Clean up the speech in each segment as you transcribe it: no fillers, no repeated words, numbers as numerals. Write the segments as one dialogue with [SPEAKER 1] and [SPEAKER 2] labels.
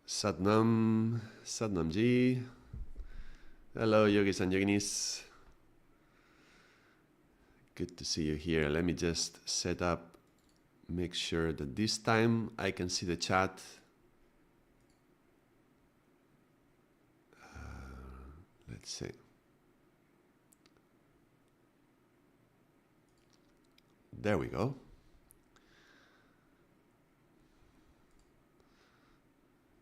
[SPEAKER 1] Satnam, Satnam ji. Hello, yogis and yoginis. Good to see you here. Let me just set up, make sure that this time I can see the chat. Let's see. There we go.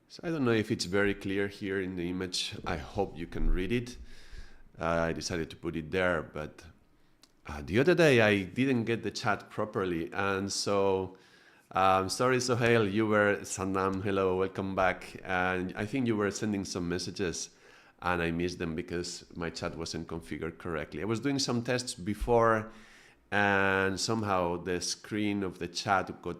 [SPEAKER 1] So I don't know if it's very clear here in the image. I hope you can read it. I decided to put it there, but the other day I didn't get the chat properly, and so sorry, Sohail, you were Sanam. Hello, welcome back. And I think you were sending some messages, and I missed them because my chat wasn't configured correctly. I was doing some tests before, and somehow the screen of the chat got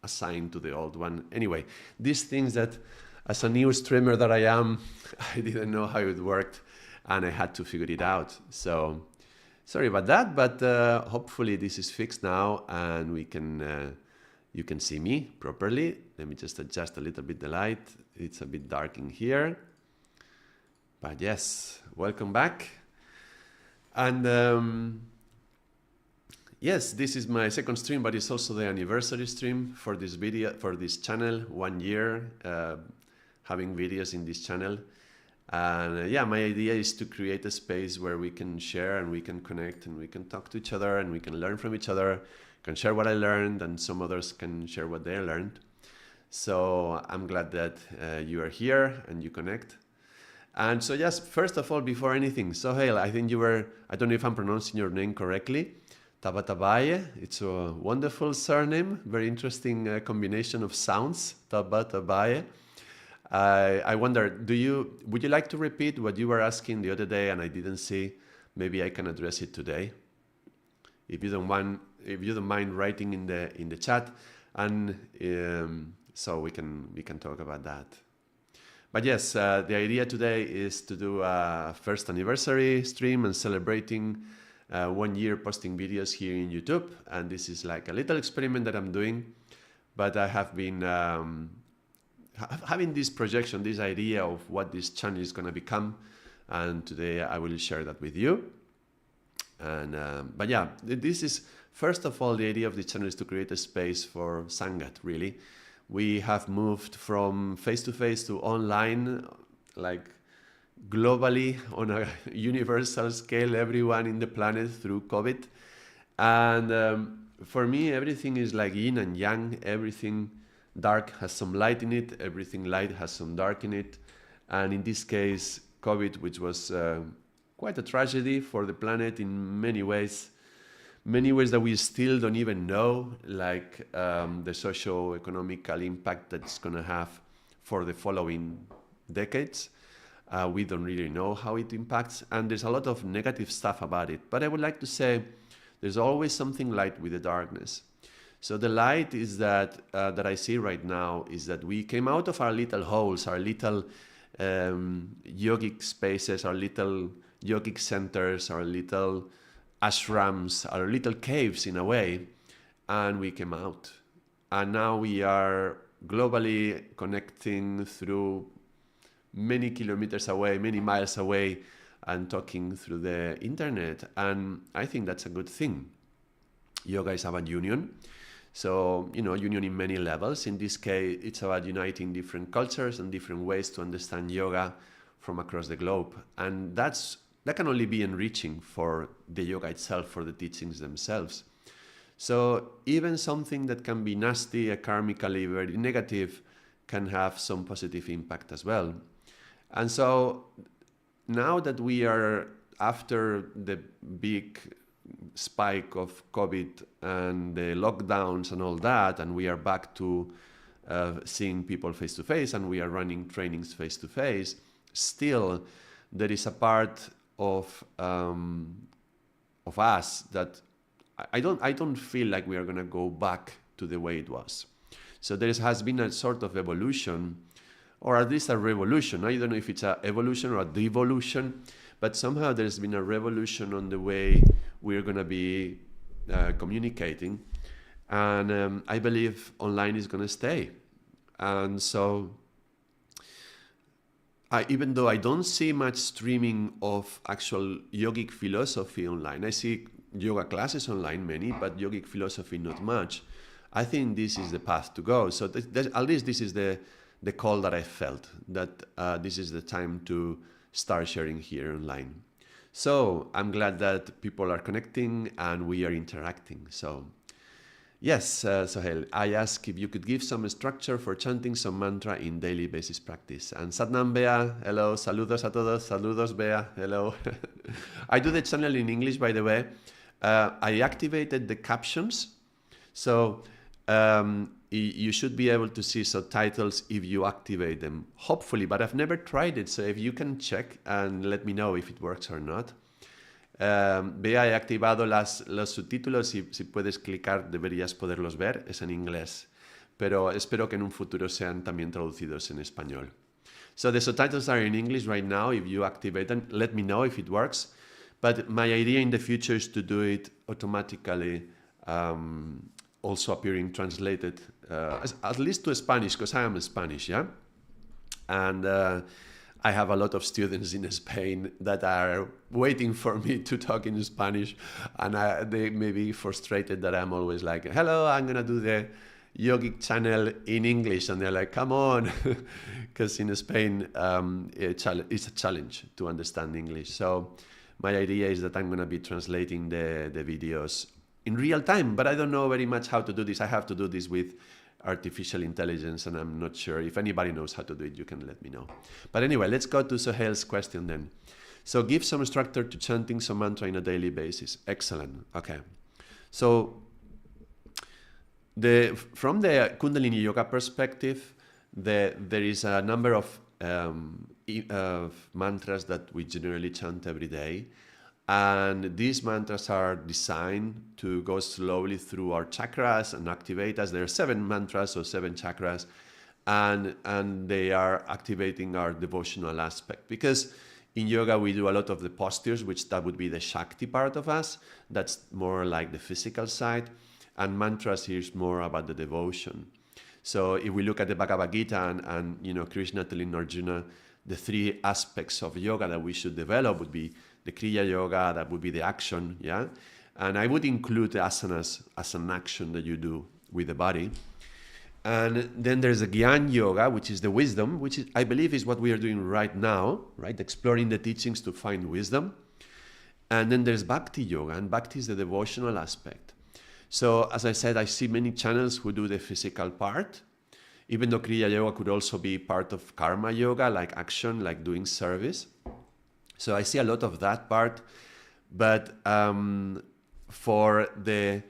[SPEAKER 1] assigned to the old one. Anyway, these things that, as a new streamer that I am, I didn't know how it worked, and I had to figure it out. So sorry about that, but hopefully this is fixed now, and we can you can see me properly. Let me just adjust a little bit the light. It's a bit dark in here, but yes, welcome back. And yes, this is my second stream, but it's also the anniversary stream for this video, for this channel. 1 year having videos in this channel. And yeah, my idea is to create a space where we can share and we can connect and we can talk to each other and we can learn from each other, can share what I learned and some others can share what they learned. So I'm glad that you are here and you connect. And so yes, first of all, before anything, Sohail, I think you were, I don't know if I'm pronouncing your name correctly, Tabatabaye. It's a wonderful surname, very interesting combination of sounds, Tabatabaye. I wonder, would you like to repeat what you were asking the other day and I didn't see? Maybe I can address it today. If you don't mind writing in the chat, and so we can talk about that. But yes, the idea today is to do a first anniversary stream and celebrating 1 year posting videos here in YouTube. And this is like a little experiment that I'm doing, but I have been having this projection, this idea of what this channel is going to become, and today I will share that with you. And but yeah, this is first of all, the idea of the channel is to create a space for Sangat. Really, we have moved from face-to-face to online, like globally on a universal scale, everyone in the planet through COVID. And for me, everything is like yin and yang. Everything dark has some light in it, everything light has some dark in it. And in this case, COVID, which was quite a tragedy for the planet in many ways that we still don't even know, like the socio-economical impact that it's going to have for the following decades. We don't really know how it impacts, and there's a lot of negative stuff about it. But I would like to say there's always something light with the darkness. So the light is that that I see right now is that we came out of our little holes, our little yogic spaces, our little yogic centers, our little ashrams, our little caves in a way, and we came out. And now we are globally connecting through many kilometers away, many miles away, and talking through the internet. And I think that's a good thing. Yoga is about union. So, union in many levels. In this case, it's about uniting different cultures and different ways to understand yoga from across the globe. And that can only be enriching for the yoga itself, for the teachings themselves. So even something that can be nasty, karmically very negative, can have some positive impact as well. And so now that we are after the big spike of COVID and the lockdowns and all that, and we are back to seeing people face to face, and we are running trainings face to face, still there is a part of us that I don't feel like we are going to go back to the way it was. So there has been a sort of evolution, or at least a revolution. I don't know if it's an evolution or a devolution, but somehow there's been a revolution on the way we're going to be communicating. And I believe online is going to stay. And so even though I don't see much streaming of actual yogic philosophy online, I see yoga classes online, many, but yogic philosophy not much. I think this is the path to go. So at least this is the call that I felt, that this is the time to start sharing here online. So I'm glad that people are connecting and we are interacting. So yes, Sohail, I asked if you could give some structure for chanting some mantra in daily basis practice. And Satnam Bea, hello, saludos a todos, saludos Bea, hello. I do the channel in English, by the way. I activated the captions, so you should be able to see subtitles if you activate them, hopefully, but I've never tried it, so if you can check and let me know if it works or not. Vea, he activado los subtítulos y si puedes clicar deberías poderlos ver, es en inglés, pero espero que en un futuro sean también traducidos en español. So the subtitles are in English right now. If you activate them, let me know if it works. But my idea in the future is to do it automatically, also appearing translated, at least to Spanish, because I am Spanish, yeah? And I have a lot of students in Spain that are waiting for me to talk in Spanish, and they may be frustrated that I'm always like, hello, I'm gonna do the yogic channel in English, and they're like, come on, because in Spain it's a challenge to understand English. So my idea is that I'm gonna be translating the videos in real time, but I don't know very much how to do this. I have to do this with artificial intelligence, and I'm not sure. If anybody knows how to do it, you can let me know. But anyway, let's go to Sohail's question then. So give some structure to chanting some mantra on a daily basis. Excellent. Okay. So from the Kundalini Yoga perspective, there is a number of mantras that we generally chant every day. And these mantras are designed to go slowly through our chakras and activate us. There are 7 mantras or 7 chakras, and they are activating our devotional aspect. Because in yoga, we do a lot of the postures, which that would be the Shakti part of us. That's more like the physical side. And mantras here is more about the devotion. So if we look at the Bhagavad Gita and you know, Krishna telling Arjuna, the 3 aspects of yoga that we should develop would be the Kriya Yoga, that would be the action, yeah? And I would include the asanas as an action that you do with the body. And then there's the Gyan Yoga, which is the wisdom, which is, I believe is what we are doing right now, right? Exploring the teachings to find wisdom. And then there's Bhakti Yoga, and Bhakti is the devotional aspect. So as I said, I see many channels who do the physical part, even though Kriya Yoga could also be part of Karma Yoga, like action, like doing service. So I see a lot of that part, but for the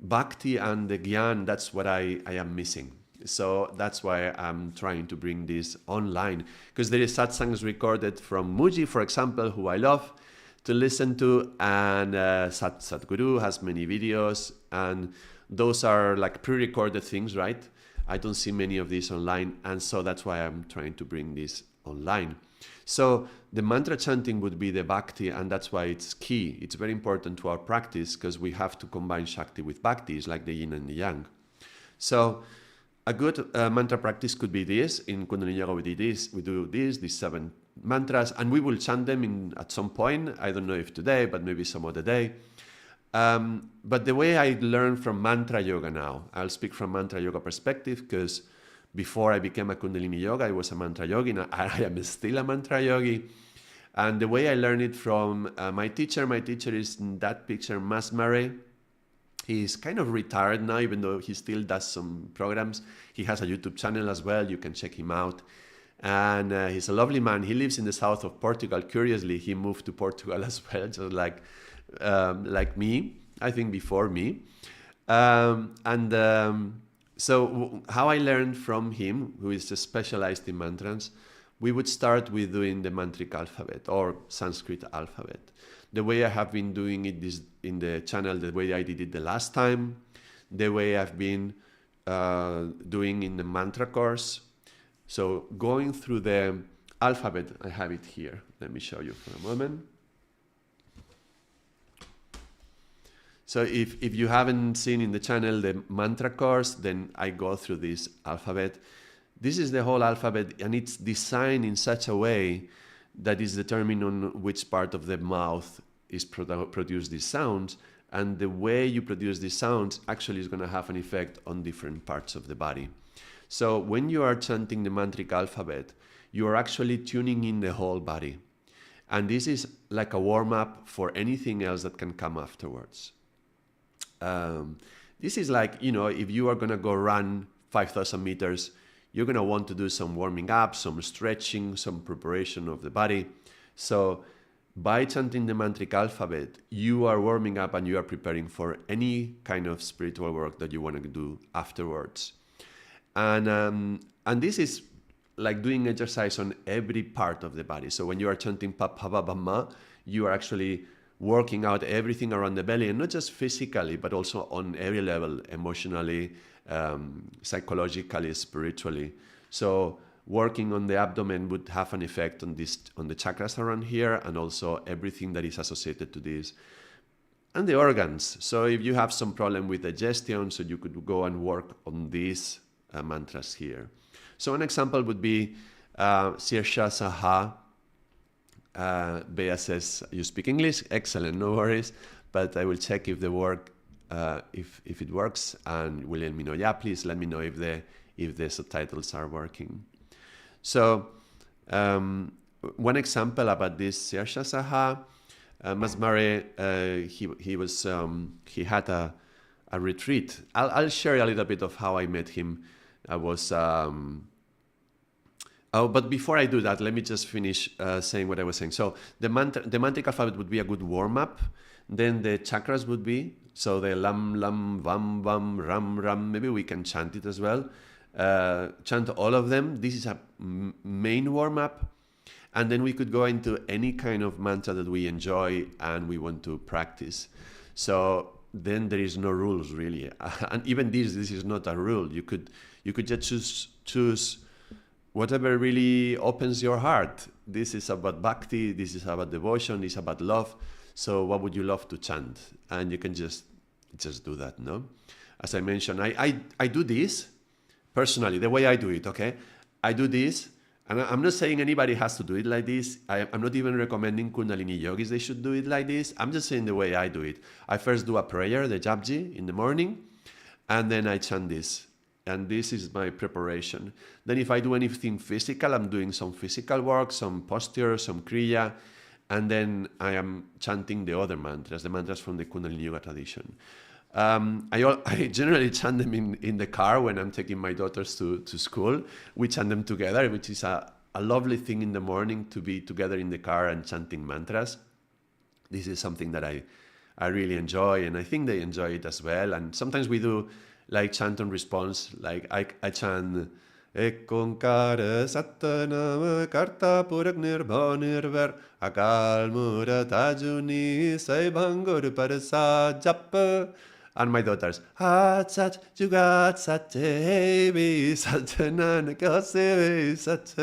[SPEAKER 1] Bhakti and the Gyan, that's what I am missing. So that's why I'm trying to bring this online, because there is satsangs recorded from Muji, for example, who I love to listen to, and Sadhguru has many videos, and those are like pre-recorded things, right? I don't see many of these online, and so that's why I'm trying to bring this online. So the mantra chanting would be the Bhakti, and that's why it's key. It's very important to our practice, because we have to combine Shakti with Bhakti. It's like the yin and the yang. So a good mantra practice could be this. In Kundalini Yoga, we do these 7 mantras, and we will chant them at some point. I don't know if today, but maybe some other day. But the way I learn from mantra yoga now, I'll speak from mantra yoga perspective, because before I became a Kundalini Yoga, I was a mantra yogi. Now I am still a mantra yogi. And the way I learned it from my teacher is in that picture, Mas Murray. He's kind of retired now, even though he still does some programs. He has a YouTube channel as well. You can check him out. And he's a lovely man. He lives in the south of Portugal. Curiously, he moved to Portugal as well, just like me, I think before me. So how I learned from him, who is specialized in mantras, we would start with doing the mantric alphabet or Sanskrit alphabet. The way I have been doing it in the channel, the way I did it the last time, the way I've been doing in the mantra course. So going through the alphabet, I have it here. Let me show you for a moment. So if you haven't seen in the channel the mantra course, then I go through this alphabet. This is the whole alphabet, and it's designed in such a way that is determined on which part of the mouth is produce these sounds, and the way you produce these sounds actually is going to have an effect on different parts of the body. So when you are chanting the mantric alphabet, you are actually tuning in the whole body. And this is like a warm-up for anything else that can come afterwards. This is like, if you are going to go run 5,000 meters, you're going to want to do some warming up, some stretching, some preparation of the body. So by chanting the mantric alphabet, you are warming up and you are preparing for any kind of spiritual work that you want to do afterwards. And this is like doing exercise on every part of the body. So when you are chanting pa pa ba ba ma, you are actually working out everything around the belly, and not just physically, but also on every level, emotionally, psychologically, spiritually. So working on the abdomen would have an effect on the chakras around here, and also everything that is associated to this. And the organs. So if you have some problem with digestion, so you could go and work on these mantras here. So an example would be Sirsha Saha. Bea says, you speak English? Excellent, no worries. But I will check if the work, if it works, and will let me know. Yeah, please let me know if the subtitles are working. So one example about this Sirsha Saha, Masmare, he had a retreat. I'll share a little bit of how I met him. I was but before I do that, let me just finish saying what I was saying. So the mantric alphabet would be a good warm-up. Then the chakras would be, so the lam, lam, vam, vam, ram, ram. Maybe we can chant it as well. Chant all of them. This is a main warm-up. And then we could go into any kind of mantra that we enjoy and we want to practice. So then there is no rules really. And even this is not a rule. You could just choose whatever really opens your heart. This is about bhakti, this is about devotion, this is about love. So what would you love to chant? And you can just do that, no? As I mentioned, I do this personally, the way I do it, okay? I do this, and I'm not saying anybody has to do it like this. I'm not even recommending Kundalini yogis, they should do it like this. I'm just saying the way I do it. I first do a prayer, the Japji, in the morning, and then I chant this. And this is my preparation. Then if I do anything physical, I'm doing some physical work, some posture, some kriya, and then I am chanting the other mantras, the mantras from the Kundalini Yoga tradition. I generally chant them in the car when I'm taking my daughters to school. We chant them together, which is a lovely thing in the morning, to be together in the car and chanting mantras. This is something that I really enjoy, and I think they enjoy it as well. And sometimes we do like chant and response, like I chant Ekonkara Satanama Karta Purak Nirbha Nirvar Akal Muratajuni Saibhangur Parasa Japa. And my daughters, Hatsat Jugat Satevi Satananakasevi Sat.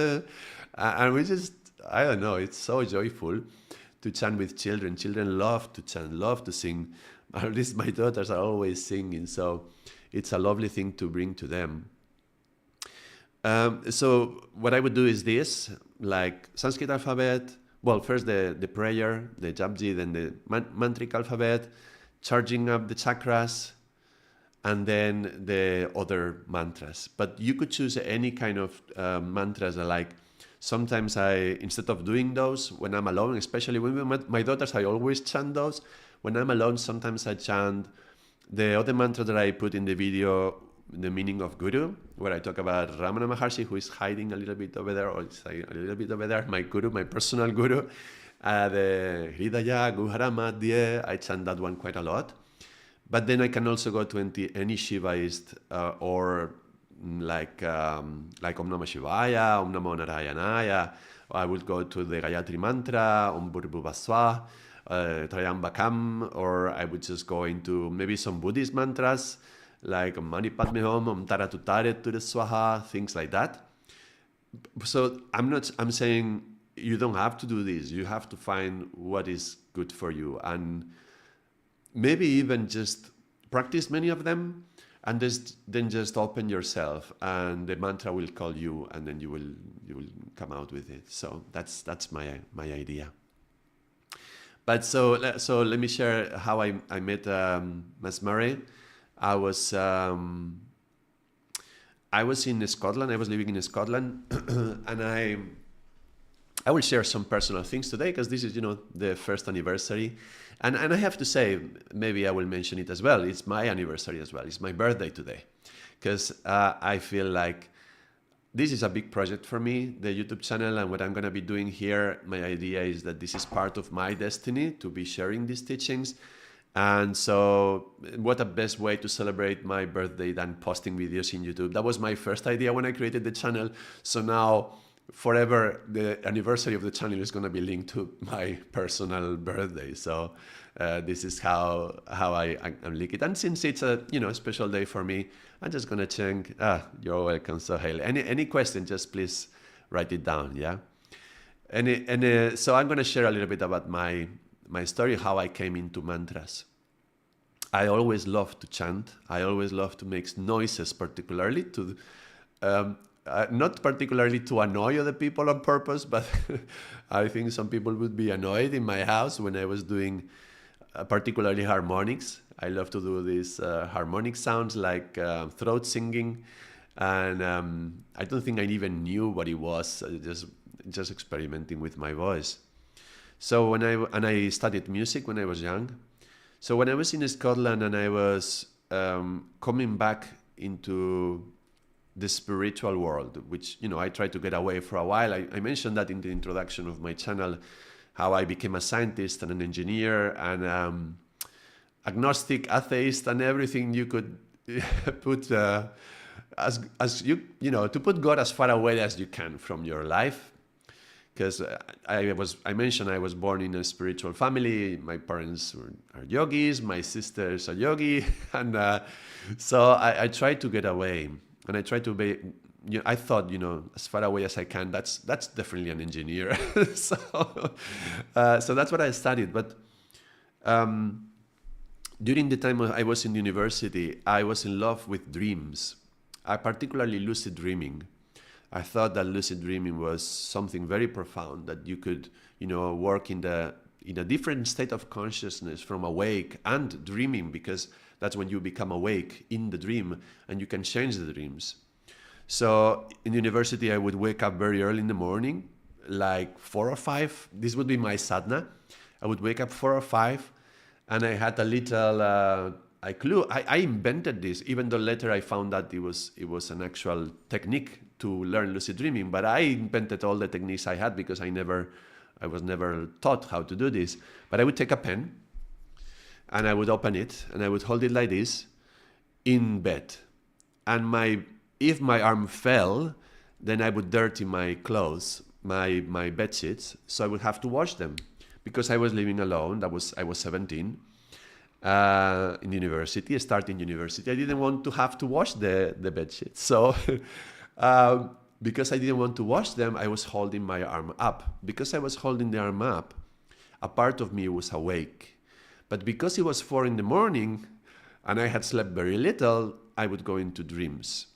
[SPEAKER 1] And we just, I don't know, it's so joyful to chant with children. Children love to chant, love to sing. At least my daughters are always singing, so it's a lovely thing to bring to them. So what I would do is this, like Sanskrit alphabet, well, first the prayer, the Japji, then the mantric alphabet, charging up the chakras, and then the other mantras. But you could choose any kind of mantras. Like sometimes instead of doing those when I'm alone, especially with my daughters, I always chant those. When I'm alone, sometimes I chant the other mantra that I put in the video, the meaning of Guru, where I talk about Ramana Maharshi, who is hiding a little bit over there, or it's a little bit over there, my Guru, my personal Guru. The Hridaya Guhara Madhye, I chant that one quite a lot. But then I can also go to any Shivaist or like Om Namah Shivaya, Om Namo Narayanaya. I would go to the Gayatri Mantra, Om Bhurbhuvaswah, Trayambakam, or I would just go into maybe some Buddhist mantras like Mani Padme Hum, Om Tara Tutare Ture Swaha, things like that. So I'm saying you don't have to do this. You have to find what is good for you, and maybe even just practice many of them. and then just open yourself, and the mantra will call you, and then you will come out with it. So that's my idea. But so let me share how I met Mas Murray. I was in Scotland. I was living in Scotland, and I will share some personal things today because this is, the first anniversary. And I have to say, maybe I will mention it as well. It's my anniversary as well. It's my birthday today. Because I feel like this is a big project for me, the YouTube channel, and what I'm going to be doing here. My idea is that this is part of my destiny, to be sharing these teachings. And so what a best way to celebrate my birthday than posting videos in YouTube. That was my first idea when I created the channel. So now forever, the anniversary of the channel is going to be linked to my personal birthday. So this is how I'm linking it. And since it's a special day for me, I'm just going to change. You're welcome, Sohail. Any question, just please write it down. Yeah. So I'm going to share a little bit about my story, how I came into mantras. I always loved to chant. I always loved to make noises, particularly to. Not particularly to annoy other people on purpose, but I think some people would be annoyed in my house when I was doing particularly harmonics. I love to do these harmonic sounds like throat singing, and I don't think I even knew what it was. Just experimenting with my voice. So I studied music when I was young. So when I was in Scotland and I was coming back into the spiritual world, which, I tried to get away for a while. I mentioned that in the introduction of my channel, how I became a scientist and an engineer and agnostic, atheist, and everything you could put as to put God as far away as you can from your life. Because I mentioned I was born in a spiritual family. My parents are yogis, my sister's a yogi, and so I tried to get away. And I tried to be, I thought, as far away as I can. That's definitely an engineer. So that's what I studied. But during the time I was in university, I was in love with dreams. I particularly lucid dreaming. I thought that lucid dreaming was something very profound, that you could, work in a different state of consciousness from awake and dreaming, because that's when you become awake in the dream and you can change the dreams. So in university, I would wake up very early in the morning, like 4 or 5. This would be my sadhana. I would wake up 4 or 5, and I had a little clue. I invented this, even though later I found that it was an actual technique to learn lucid dreaming. But I invented all the techniques I had because I was never taught how to do this. But I would take a pen, and I would open it, and I would hold it like this in bed. And if my arm fell, then I would dirty my clothes, my bed sheets, so I would have to wash them. Because I was living alone, I was 17, in university, starting university. I didn't want to have to wash the bed sheets. So because I didn't want to wash them, I was holding my arm up. Because I was holding the arm up, a part of me was awake. But because it was 4 in the morning and I had slept very little, I would go into dreams.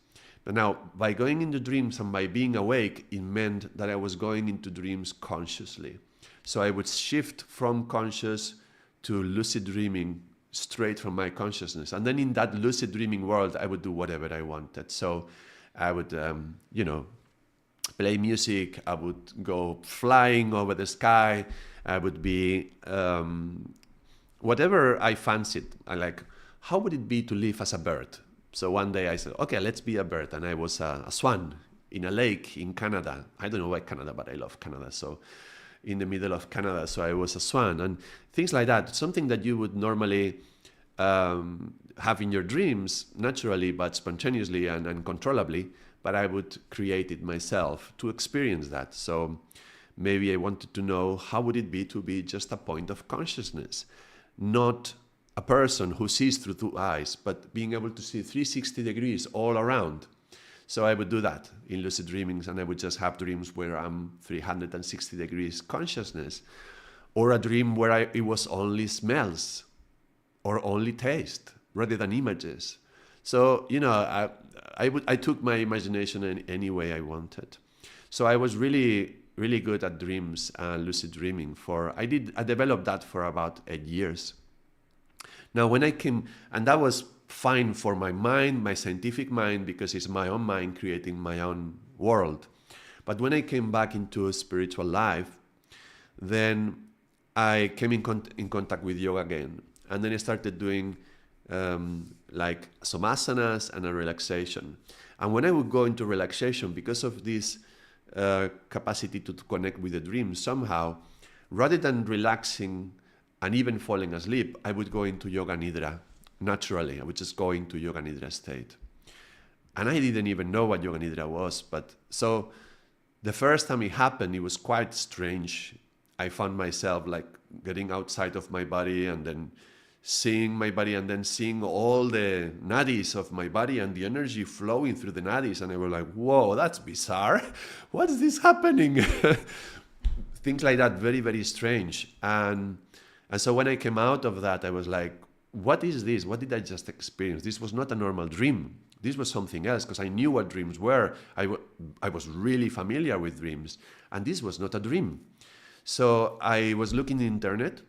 [SPEAKER 1] But now, by going into dreams and by being awake, it meant that I was going into dreams consciously. So I would shift from conscious to lucid dreaming straight from my consciousness. And then in that lucid dreaming world, I would do whatever I wanted. So I would, play music. I would go flying over the sky. I would be... whatever I fancied. I like, how would it be to live as a bird? So one day I said, okay, let's be a bird. And I was a swan in a lake in Canada. I don't know why Canada, but I love Canada. So in the middle of Canada, so I was a swan. And things like that, something that you would normally have in your dreams naturally, but spontaneously and uncontrollably. But I would create it myself to experience that. So maybe I wanted to know, how would it be to be just a point of consciousness? Not a person who sees through 2 eyes, but being able to see 360 degrees all around. So I would do that in lucid dreamings, and I would just have dreams where I'm 360 degrees consciousness, or a dream where it was only smells or only taste rather than images. So, I took my imagination in any way I wanted. So I was really, really good at dreams and lucid dreaming I developed that for about 8 years. Now, when I came, and that was fine for my mind, my scientific mind, because it's my own mind creating my own world. But when I came back into a spiritual life, then I came in contact with yoga again. And then I started doing like some asanas and a relaxation. And when I would go into relaxation, because of this capacity to connect with the dream, somehow, rather than relaxing and even falling asleep, I would go into yoga nidra naturally. I would just go into yoga nidra state. And I didn't even know what yoga nidra was. But so the first time it happened, it was quite strange. I found myself like getting outside of my body and then seeing my body and then seeing all the nadis of my body and the energy flowing through the nadis. And I was like, whoa, that's bizarre. What is this happening? Things like that, very, very strange. And so when I came out of that, I was like, what is this? What did I just experience? This was not a normal dream. This was something else, because I knew what dreams were. I was really familiar with dreams. And this was not a dream. So I was looking in the internet.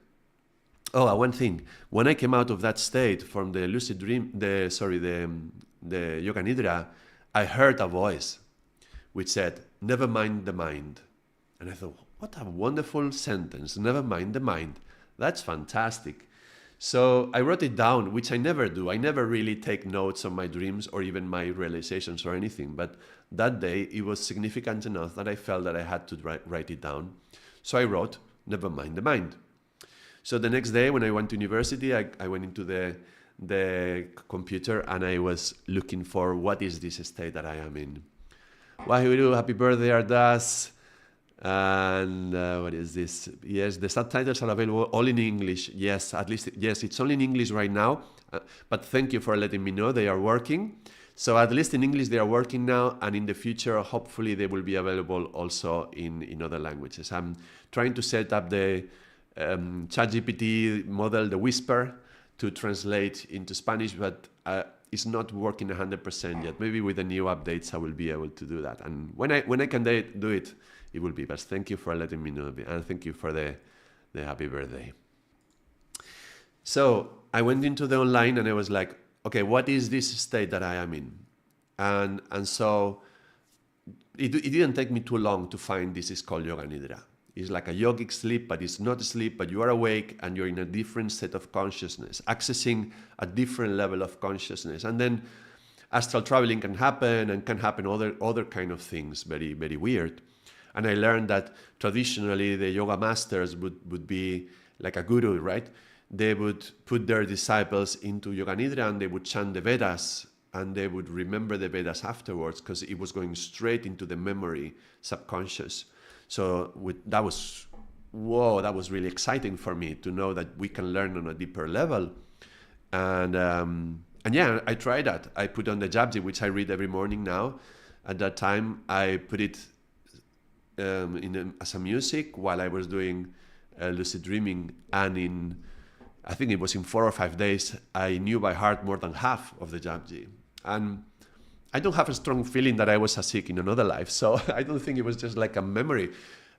[SPEAKER 1] Oh, one thing. When I came out of that state from the lucid dream, the yoga nidra, I heard a voice which said, "Never mind the mind." And I thought, what a wonderful sentence. Never mind the mind. That's fantastic. So I wrote it down, which I never do. I never really take notes of my dreams or even my realizations or anything. But that day, it was significant enough that I felt that I had to write it down. So I wrote, "Never mind the mind." So the next day when I went to university, I went into the computer and I was looking for what is this state that I am in. Wahuru, happy birthday, Ardaas. And what is this? Yes, the subtitles are available all in English. Yes, at least, yes, it's only in English right now. But thank you for letting me know they are working. So at least in English they are working now, and in the future, hopefully they will be available also in other languages. I'm trying to set up the ChatGPT model, the Whisper, to translate into Spanish, but it's not working 100% yet. Maybe with the new updates, I will be able to do that. And when I can do it, it will be best. Thank you for letting me know, and thank you for the happy birthday. So I went into the online and I was like, okay, what is this state that I am in? And so it didn't take me too long to find this is called yoga nidra. It's like a yogic sleep, but it's not sleep, but you are awake and you're in a different state of consciousness, accessing a different level of consciousness. And then astral traveling can happen, and can happen other kind of things, very, very weird. And I learned that traditionally the yoga masters would be like a guru, right? They would put their disciples into yoga nidra and they would chant the Vedas, and they would remember the Vedas afterwards because it was going straight into the memory, subconscious. So that was really exciting for me to know that we can learn on a deeper level. And yeah, I tried that. I put on the Japji, which I read every morning now. At that time, I put it as a music while I was doing lucid dreaming, and I think it was in 4 or 5 days, I knew by heart more than half of the Japji. And I don't have a strong feeling that I was a Sikh in another life, so I don't think it was just like a memory.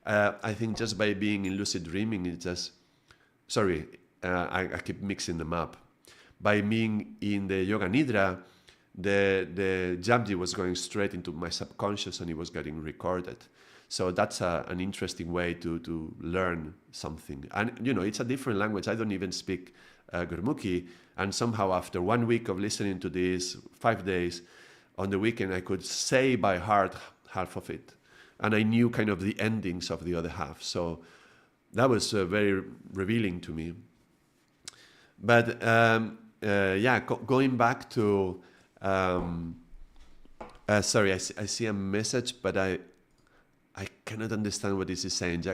[SPEAKER 1] I think just by being in lucid dreaming, it just... Sorry, I keep mixing them up. By being in the yoga nidra, the Japji was going straight into my subconscious and it was getting recorded. So that's an interesting way to learn something. And, it's a different language. I don't even speak Gurmukhi. And somehow after 1 week of listening to this, 5 days, on the weekend, I could say by heart half of it. And I knew kind of the endings of the other half. So that was very revealing to me. But going back to... sorry, I see a message, but I cannot understand what this is saying.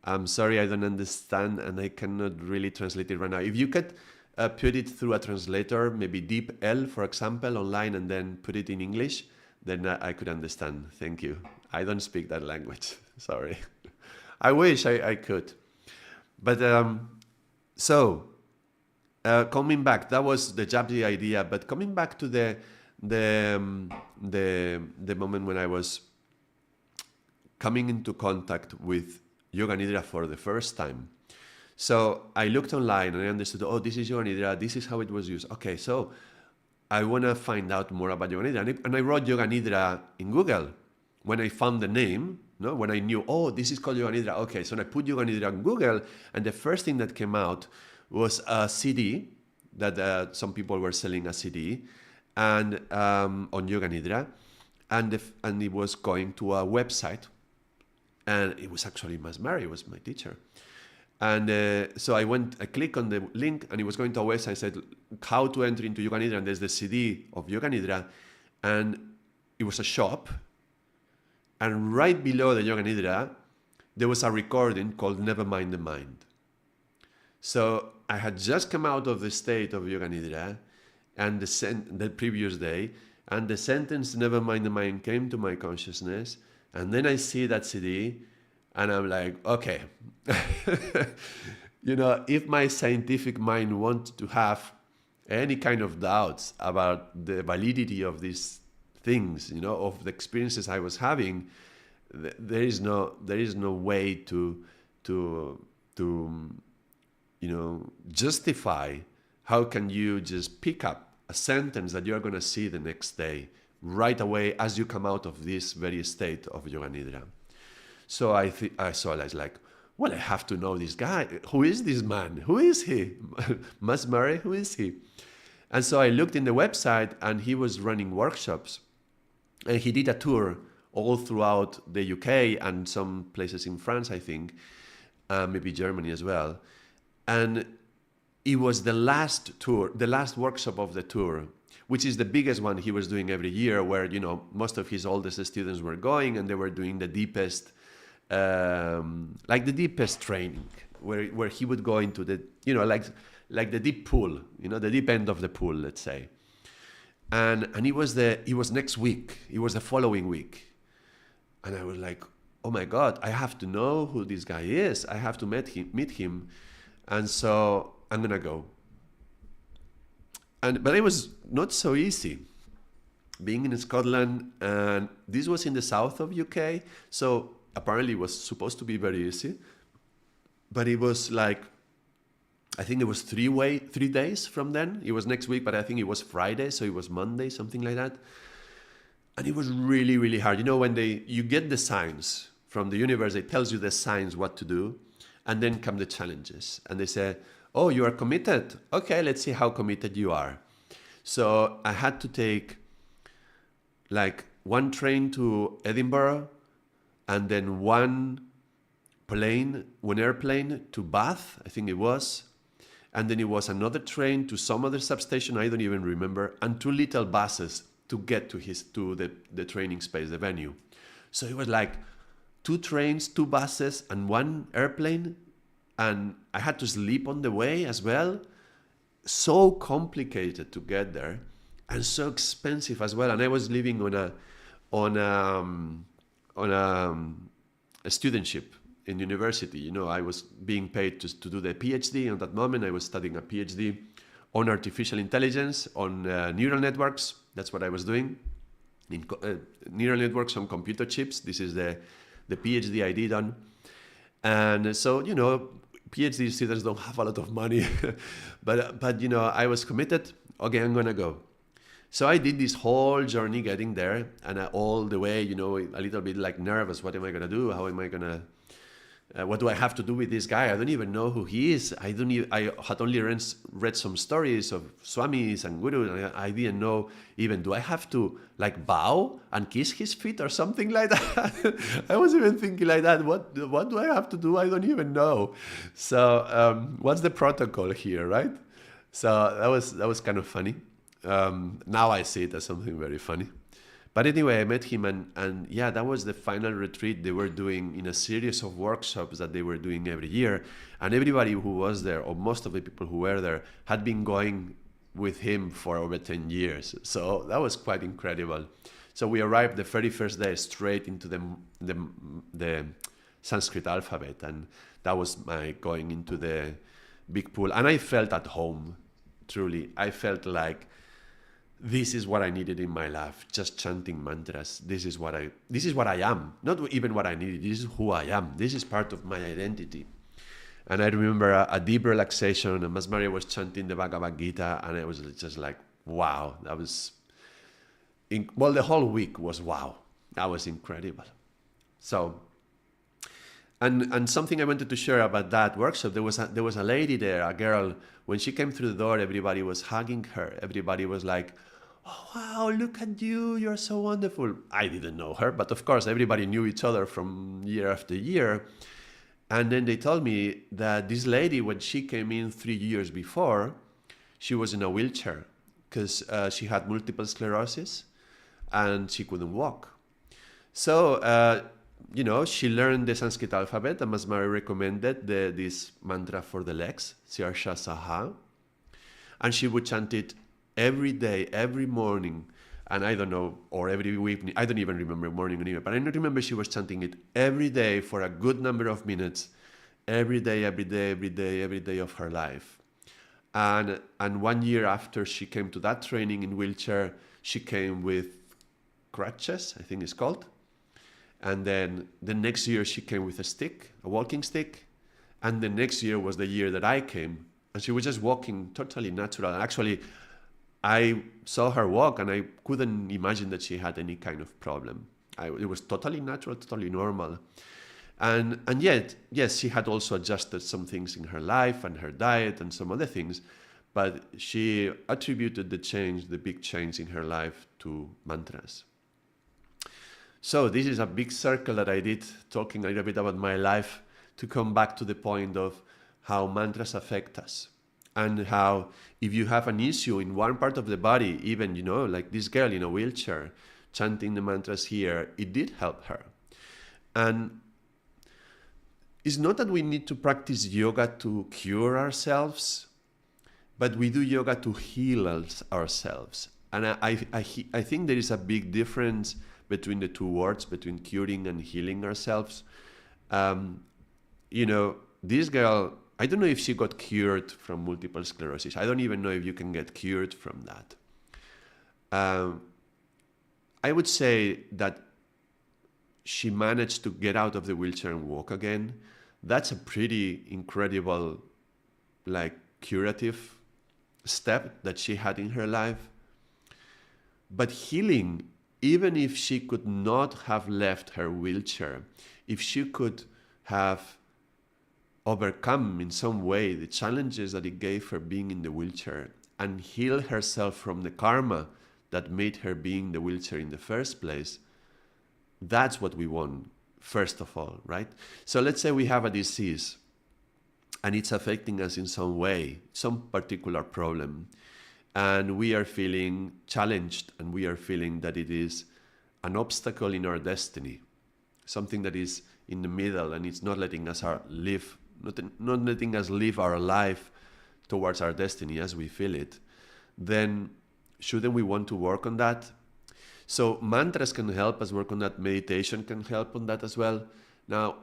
[SPEAKER 1] I'm sorry, I don't understand, and I cannot really translate it right now. If you could put it through a translator, maybe DeepL, for example, online, and then put it in English, then I could understand. Thank you. I don't speak that language. Sorry. I wish I could. But coming back, that was the Japji idea, but coming back to the moment when I was coming into contact with Yoga Nidra for the first time. So I looked online and I understood, oh, this is Yoga Nidra, this is how it was used. Okay, so I want to find out more about Yoga Nidra. And I wrote Yoga Nidra in Google. When I found the name, no, when I knew, oh, this is called Yoga Nidra. Okay, so I put Yoga Nidra on Google, and the first thing that came out was a CD that some people were selling a CD and on Yoga Nidra, and it was going to a website, and it was actually Mas Mary, was my teacher. And so I clicked on the link, and it was going to a website. I said, how to enter into Yoga Nidra, and there's the CD of Yoga Nidra, and it was a shop. And right below the Yoga Nidra, there was a recording called Never Mind the Mind. So I had just come out of the state of Yoga Nidra and the previous day, and the sentence Never Mind the Mind came to my consciousness, and then I see that CD, and I'm like, okay, if my scientific mind wants to have any kind of doubts about the validity of these things, of the experiences I was having, there is no way to justify how can you just pick up a sentence that you're going to see the next day right away as you come out of this very state of Yoga Nidra. So I was like, well, I have to know this guy. Who is this man? Who is he? Mas Murray, who is he? And so I looked in the website, and he was running workshops, and he did a tour all throughout the UK and some places in France, I think, maybe Germany as well. And it was the last workshop of the tour, which is the biggest one he was doing every year, where, most of his oldest students were going, and they were doing the deepest, the deepest training, where he would go into the, like the deep pool, the deep end of the pool, let's say. And it was next week. It was the following week. And I was like, oh my God, I have to know who this guy is. I have to meet him. And so I'm going to go. But it was not so easy. Being in Scotland, and this was in the south of UK, so apparently it was supposed to be very easy. But it was like, I think it was 3 days from then. It was next week, but I think it was Friday, so it was Monday, something like that. And it was really, really hard. When you get the signs from the universe, it tells you the signs what to do, and then come the challenges. And they say, oh, you are committed? Okay, let's see how committed you are. So I had to take one train to Edinburgh, and then one airplane to Bath, I think it was. And then it was another train to some other substation, I don't even remember, and 2 little buses to get to the training space, the venue. So it was like 2 trains, 2 buses, and 1 airplane. And I had to sleep on the way as well. So complicated to get there, and so expensive as well. And I was living on a studentship in university. I was being paid to do the PhD. At that moment, I was studying a PhD on artificial intelligence, on neural networks. That's what I was doing. Neural networks on computer chips. This is the PhD I did on. And so, PhD students don't have a lot of money. but I was committed. Okay, I'm going to go. So I did this whole journey getting there, and all the way, a little bit nervous. What am I going to do? How am I going to... what do I have to do with this guy? I don't even know who he is. I had only read some stories of swamis and gurus. And I didn't know even, do I have to bow and kiss his feet or something like that? I was even thinking like that. What do I have to do? I don't even know. So what's the protocol here, right? So that was kind of funny. Now I see it as something very funny. But anyway, I met him, and yeah, that was the final retreat they were doing in a series of workshops that they were doing every year. And everybody who was there, or most of the people who were there, had been going with him for over 10 years. So that was quite incredible. So we arrived the very first day straight into the Sanskrit alphabet, and that was my going into the big pool. And I felt at home. truly, I felt like this is what I needed in my life, just chanting mantras. This is what I am. Not even what I needed, this is who I am. This is part of my identity. And I remember a deep relaxation, and Mas Maria was chanting the Bhagavad Gita, and I was just like, wow, that was, the whole week was wow. That was incredible. So, and something I wanted to share about that workshop, there was a lady there, a girl, when she came through the door, everybody was hugging her. Everybody was like, oh, wow, look at you, you're so wonderful. I didn't know her, but of course, everybody knew each other from year after year. And then they told me that this lady, when she came in 3 years before, she was in a wheelchair because she had multiple sclerosis and she couldn't walk. So, she learned the Sanskrit alphabet, and Mas Maria recommended this mantra for the legs, Sirsha Saha. And she would chant it every day, every morning, and I don't know, or every evening, I don't even remember morning and evening, but I remember she was chanting it every day for a good number of minutes, every day of her life. And 1 year after she came to that training in wheelchair, she came with crutches, I think it's called. And then the next year she came with a walking stick. And the next year was the year that I came. And she was just walking totally natural. And actually, I saw her walk and I couldn't imagine that she had any kind of problem. It was totally natural, totally normal. And yet, yes, she had also adjusted some things in her life and her diet and some other things. But she attributed the big change in her life to mantras. So this is a big circle that I did, talking a little bit about my life, to come back to the point of how mantras affect us. And how if you have an issue in one part of the body, even, like this girl in a wheelchair, chanting the mantras here, it did help her. And it's not that we need to practice yoga to cure ourselves, but we do yoga to heal ourselves. And I think there is a big difference between the two words, between curing and healing ourselves. This girl, I don't know if she got cured from multiple sclerosis. I don't even know if you can get cured from that. I would say that she managed to get out of the wheelchair and walk again. That's a pretty incredible, curative step that she had in her life. But healing, even if she could not have left her wheelchair, if she could have overcome in some way the challenges that it gave her being in the wheelchair and heal herself from the karma that made her be in the wheelchair in the first place, that's what we want, first of all, right? So let's say we have a disease and it's affecting us in some way, some particular problem, and we are feeling challenged and we are feeling that it is an obstacle in our destiny, something that is in the middle and it's not letting us live, not letting us live our life towards our destiny as we feel it, then shouldn't we want to work on that? So mantras can help us work on that. Meditation can help on that as well. Now,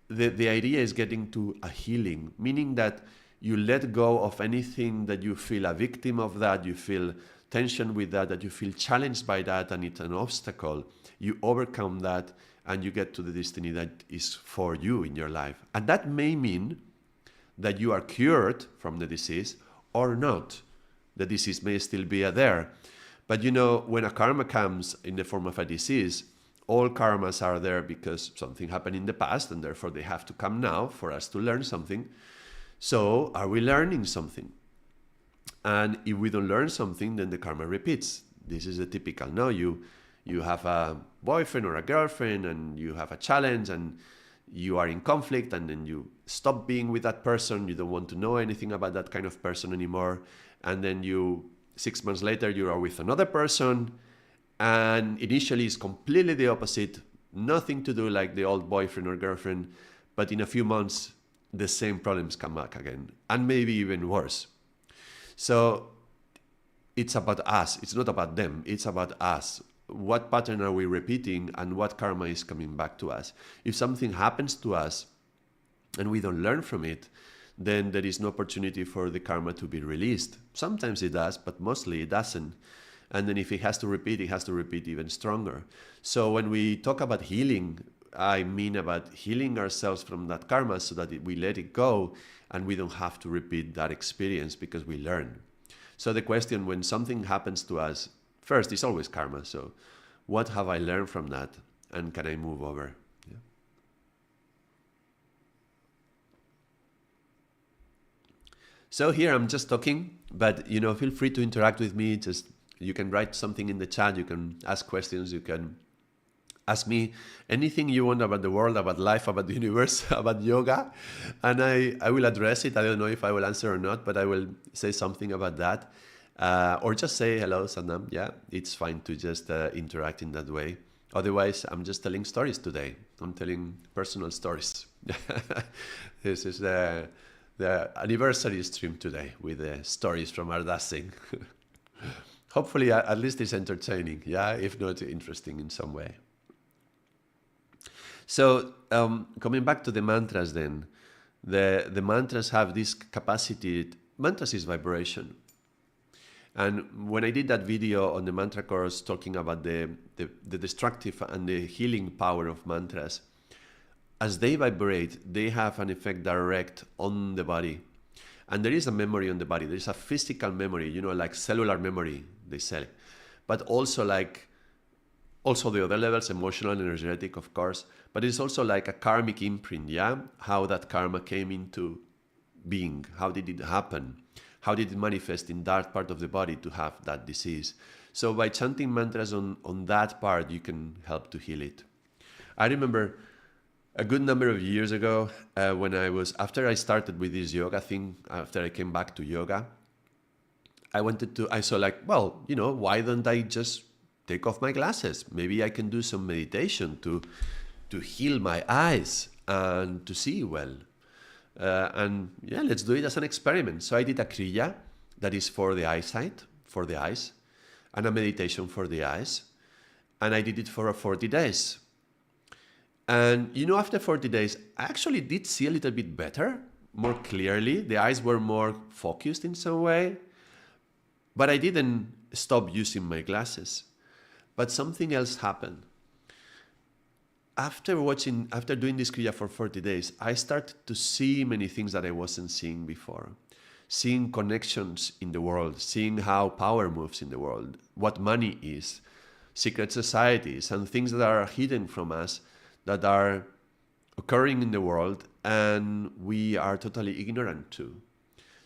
[SPEAKER 1] the idea is getting to a healing, meaning that you let go of anything that you feel a victim of, that you feel tension with, that you feel challenged by that and it's an obstacle. You overcome that and you get to the destiny that is for you in your life. And that may mean that you are cured from the disease or not. The disease may still be there. But when a karma comes in the form of a disease, all karmas are there because something happened in the past and therefore they have to come now for us to learn something. So are we learning something? And if we don't learn something, then the karma repeats. This is the typical. Now you have a boyfriend or a girlfriend and you have a challenge and you are in conflict and then you stop being with that person. You don't want to know anything about that kind of person anymore. And then 6 months later, you are with another person and initially it's completely the opposite. Nothing to do like the old boyfriend or girlfriend. But in a few months, the same problems come back again and maybe even worse. So it's about us. It's not about them. It's about us. What pattern are we repeating and what karma is coming back to us? If something happens to us and we don't learn from it, then there is no opportunity for the karma to be released. Sometimes it does, but mostly it doesn't. And then if it has to repeat, it has to repeat even stronger. So when we talk about healing, I mean about healing ourselves from that karma so that we let it go and we don't have to repeat that experience because we learn. So the question when something happens to us, first, it's always karma. So what have I learned from that? And can I move over? Yeah. So here I'm just talking, but feel free to interact with me. Just you can write something in the chat. You can ask questions. You can ask me anything you want about the world, about life, about the universe, about yoga, and I will address it. I don't know if I will answer or not, but I will say something about that. Or just say hello, Satnam. Yeah, it's fine to just interact in that way. Otherwise, I'm just telling stories today. I'm telling personal stories. This is the anniversary stream today with the stories from Ardaas Singh. Hopefully, at least it's entertaining. Yeah, if not, interesting in some way. So coming back to the mantras then, the mantras have this capacity. Mantras is vibration. And when I did that video on the mantra course talking about the destructive and the healing power of mantras, as they vibrate, they have an effect direct on the body. And there is a memory on the body. There is a physical memory, like cellular memory, they say. But also the other levels, emotional and energetic, of course, but it's also like a karmic imprint, yeah? How that karma came into being, how did it happen? How did it manifest in that part of the body to have that disease? So by chanting mantras on that part, you can help to heal it. I remember a good number of years ago, after I started with this yoga thing, after I came back to yoga, I saw like, why don't I just take off my glasses? Maybe I can do some meditation to heal my eyes and to see well. And yeah, let's do it as an experiment. So I did a kriya that is for the eyesight, for the eyes, and a meditation for the eyes. And I did it for 40 days. And after 40 days, I actually did see a little bit better, more clearly. The eyes were more focused in some way. But I didn't stop using my glasses. But something else happened. After doing this kriya for 40 days, I started to see many things that I wasn't seeing before. Seeing connections in the world, seeing how power moves in the world, what money is, secret societies, and things that are hidden from us that are occurring in the world and we are totally ignorant to.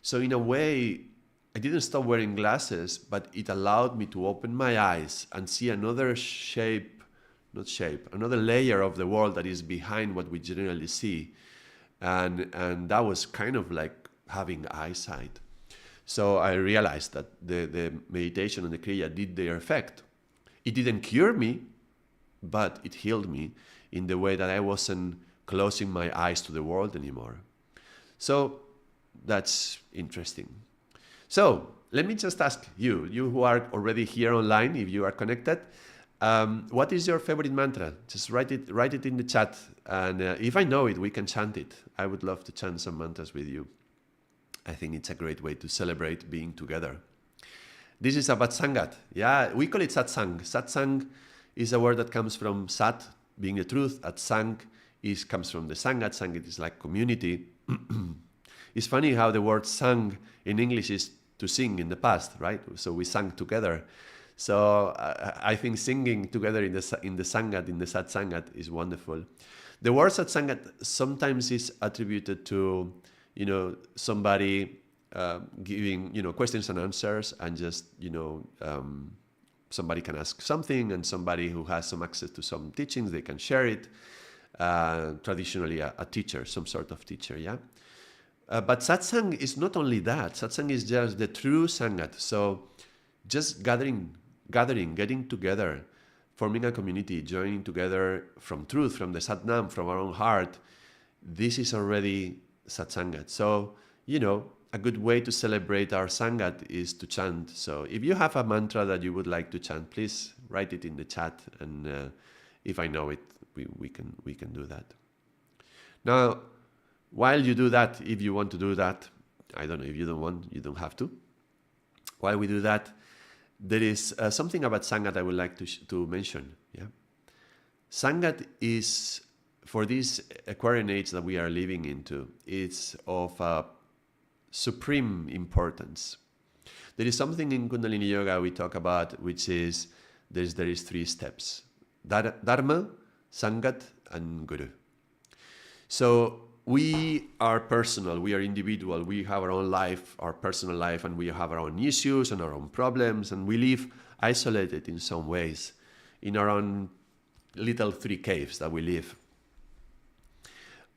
[SPEAKER 1] So in a way, I didn't stop wearing glasses, but it allowed me to open my eyes and see another another layer of the world that is behind what we generally see. And that was kind of like having eyesight. So I realized that the meditation and the kriya did their effect. It didn't cure me, but it healed me in the way that I wasn't closing my eyes to the world anymore. So that's interesting. So let me just ask you who are already here online, if you are connected, what is your favorite mantra? Just write it in the chat. And if I know it, we can chant it. I would love to chant some mantras with you. I think it's a great way to celebrate being together. This is about Sangat. Yeah, we call it Satsang. Satsang is a word that comes from Sat, being the truth. At Sang comes from the Sangat. Sangat is like community. It's funny how the word sang in English is to sing in the past, right? So we sang together. So I think singing together in the Sangat, in the Satsangat, is wonderful. The word Satsangat sometimes is attributed to, somebody giving, questions and answers, and just, somebody can ask something, and somebody who has some access to some teachings, they can share it. Traditionally, a teacher, some sort of teacher, yeah. But Satsang is not only that. Satsang is just the true Sangat. So just gathering, getting together, forming a community, joining together from truth, from the Satnam, from our own heart. This is already Satsangat. So, a good way to celebrate our Sangat is to chant. So if you have a mantra that you would like to chant, please write it in the chat. And if I know it, we can do that. Now, While you do that, if you want to do that, I don't know, if you don't want, you don't have to. While we do that, there is something about Sangat I would like to mention. Yeah, Sangat is, for this Aquarian age that we are living into, it's of supreme importance. There is something in Kundalini Yoga we talk about, which is there is 3 steps: Dharma, Sangat, and Guru. So we are personal, we are individual, we have our own life, our personal life, and we have our own issues and our own problems, and we live isolated in some ways, in our own little 3 caves that we live.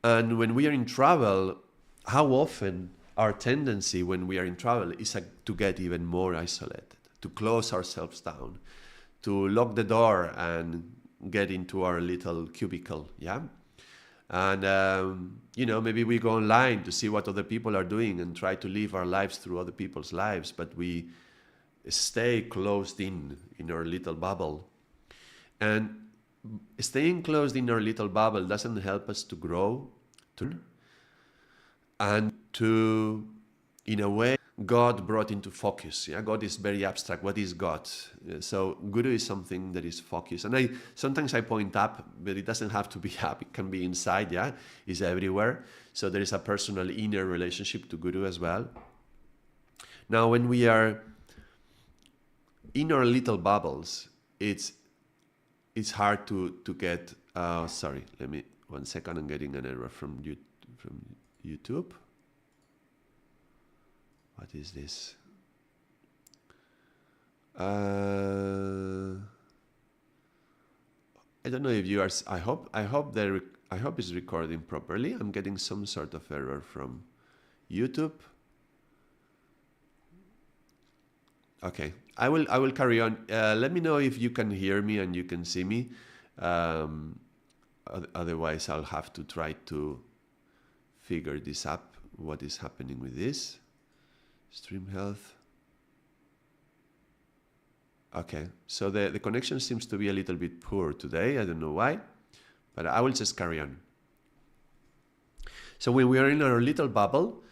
[SPEAKER 1] And when we are in travel, how often our tendency when we are in travel is to get even more isolated, to close ourselves down, to lock the door and get into our little cubicle, yeah? And, maybe we go online to see what other people are doing and try to live our lives through other people's lives, but we stay closed in our little bubble. And staying closed in our little bubble doesn't help us to grow, and to, in a way, God brought into focus. Yeah, God is very abstract. What is God? So Guru is something that is focused. And sometimes I point up, but it doesn't have to be up. It can be inside. Yeah, it's everywhere. So there is a personal inner relationship to Guru as well. Now, when we are in our little bubbles, it's hard to get. Sorry, let me 1 second. I'm getting an error from YouTube. What is this? I don't know if you are. I hope it's recording properly. I'm getting some sort of error from YouTube. Okay, I will carry on. Let me know if you can hear me and you can see me. Otherwise, I'll have to try to figure this up. What is happening with this? Stream health. Okay, so the connection seems to be a little bit poor today. I don't know why, but I will just carry on. So when we are in our little bubble,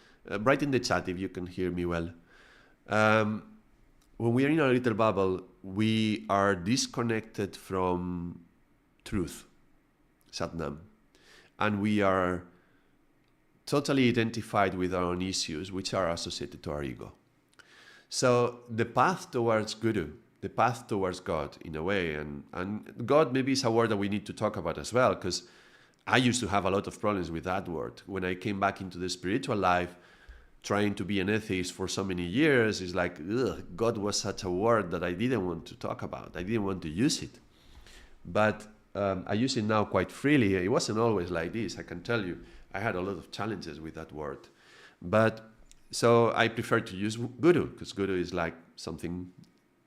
[SPEAKER 1] write in the chat if you can hear me well. When we are in our little bubble, we are disconnected from truth, Satnam, and we are totally identified with our own issues, which are associated to our ego. So the path towards Guru, the path towards God, in a way, and God maybe is a word that we need to talk about as well, because I used to have a lot of problems with that word. When I came back into the spiritual life, trying to be an atheist for so many years, it's like, ugh, God was such a word that I didn't want to talk about. I didn't want to use it. But I use it now quite freely. It wasn't always like this, I can tell you. I had a lot of challenges with that word. But so I prefer to use Guru, because Guru is like something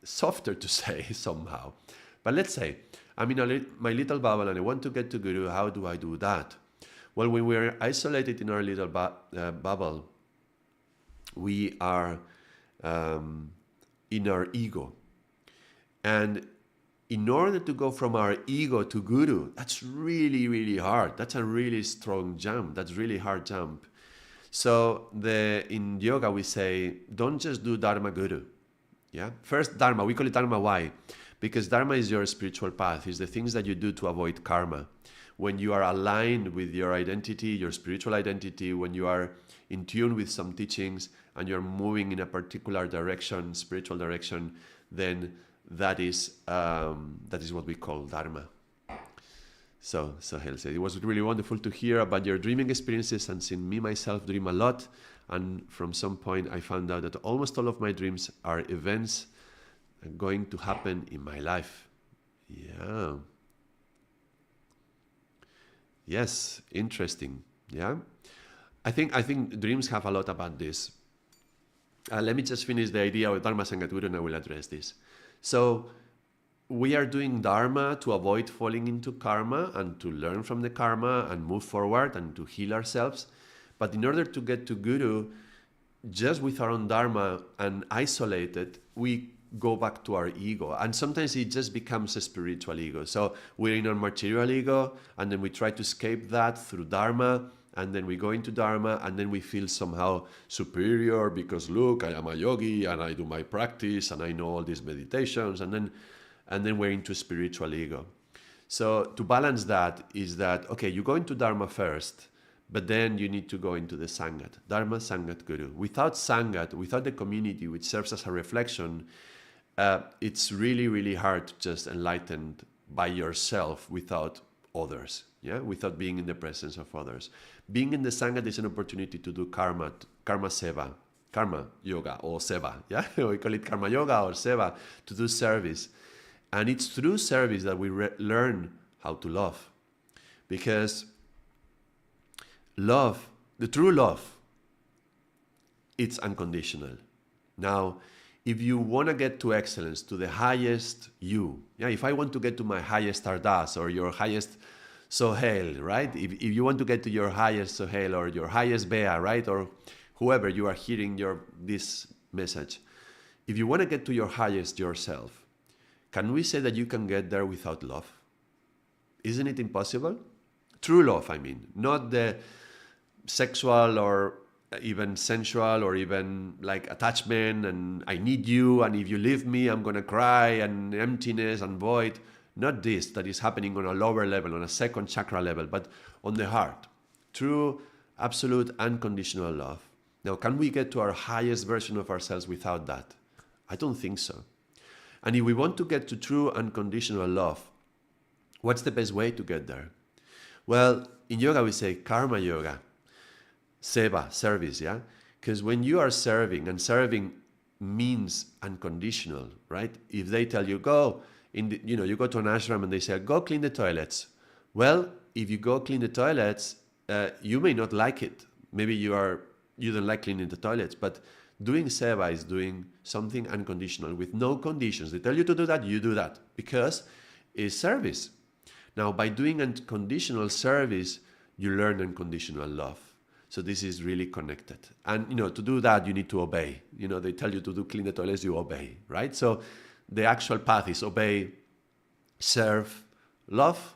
[SPEAKER 1] softer to say somehow. But let's say I'm in my little bubble and I want to get to Guru. How do I do that? Well, when we're isolated in our little bubble, we are in our ego. And in order to go from our ego to Guru, that's really, really hard. That's a really strong jump. That's really hard jump. So in yoga, we say, don't just do Dharma Guru. Yeah. First, Dharma. We call it Dharma. Why? Because Dharma is your spiritual path. It's the things that you do to avoid karma. When you are aligned with your identity, your spiritual identity, when you are in tune with some teachings and you're moving in a particular direction, spiritual direction, then that is what we call Dharma. So Hel said, it was really wonderful to hear about your dreaming experiences and seeing me myself dream a lot. And from some point I found out that almost all of my dreams are events going to happen in my life. Yeah. Yes, interesting. Yeah. I think dreams have a lot about this. Let me just finish the idea of Dharma Sangat Guru and I will address this. So we are doing Dharma to avoid falling into karma and to learn from the karma and move forward and to heal ourselves. But in order to get to Guru, just with our own Dharma and isolated, we go back to our ego. And sometimes it just becomes a spiritual ego. So we're in our material ego and then we try to escape that through Dharma and then we go into Dharma, and then we feel somehow superior because look, I am a yogi and I do my practice and I know all these meditations, and then we're into spiritual ego. So to balance that is that, okay, you go into Dharma first, but then you need to go into the Sangat, Dharma, Sangat, Guru. Without Sangat, without the community which serves as a reflection, it's really, really hard to just enlighten by yourself without others, yeah, without being in the presence of others. Being in the Sangat is an opportunity to do karma seva, karma yoga or seva, yeah, we call it karma yoga or seva, to do service. And it's through service that we learn how to love, because love, the true love, it's unconditional. Now, if you want to get to excellence, to the highest you, yeah, if I want to get to my highest Ardaas or your highest Sohail, right? If you want to get to your highest Sohail or your highest Bea, right? Or whoever you are hearing this message, if you want to get to your highest yourself, can we say that you can get there without love? Isn't it impossible? True love, I mean, not the sexual or even sensual or even like attachment and I need you and if you leave me I'm gonna cry and emptiness and void. Not this that is happening on a lower level, on a second chakra level, but on the heart. True, absolute, unconditional love. Now, can we get to our highest version of ourselves without that? I don't think so. And if we want to get to true unconditional love, what's the best way to get there? Well, in yoga we say karma yoga. Seva, service, yeah? Because when you are serving, and serving means unconditional, right? If they tell you, you go to an ashram and they say, go clean the toilets. Well, if you go clean the toilets, you may not like it. Maybe you don't like cleaning the toilets, but doing seva is doing something unconditional with no conditions. They tell you to do that, you do that, because it's service. Now, by doing unconditional service, you learn unconditional love. So this is really connected. And, to do that, you need to obey. They tell you to clean the toilets, you obey, right? So the actual path is obey, serve, love,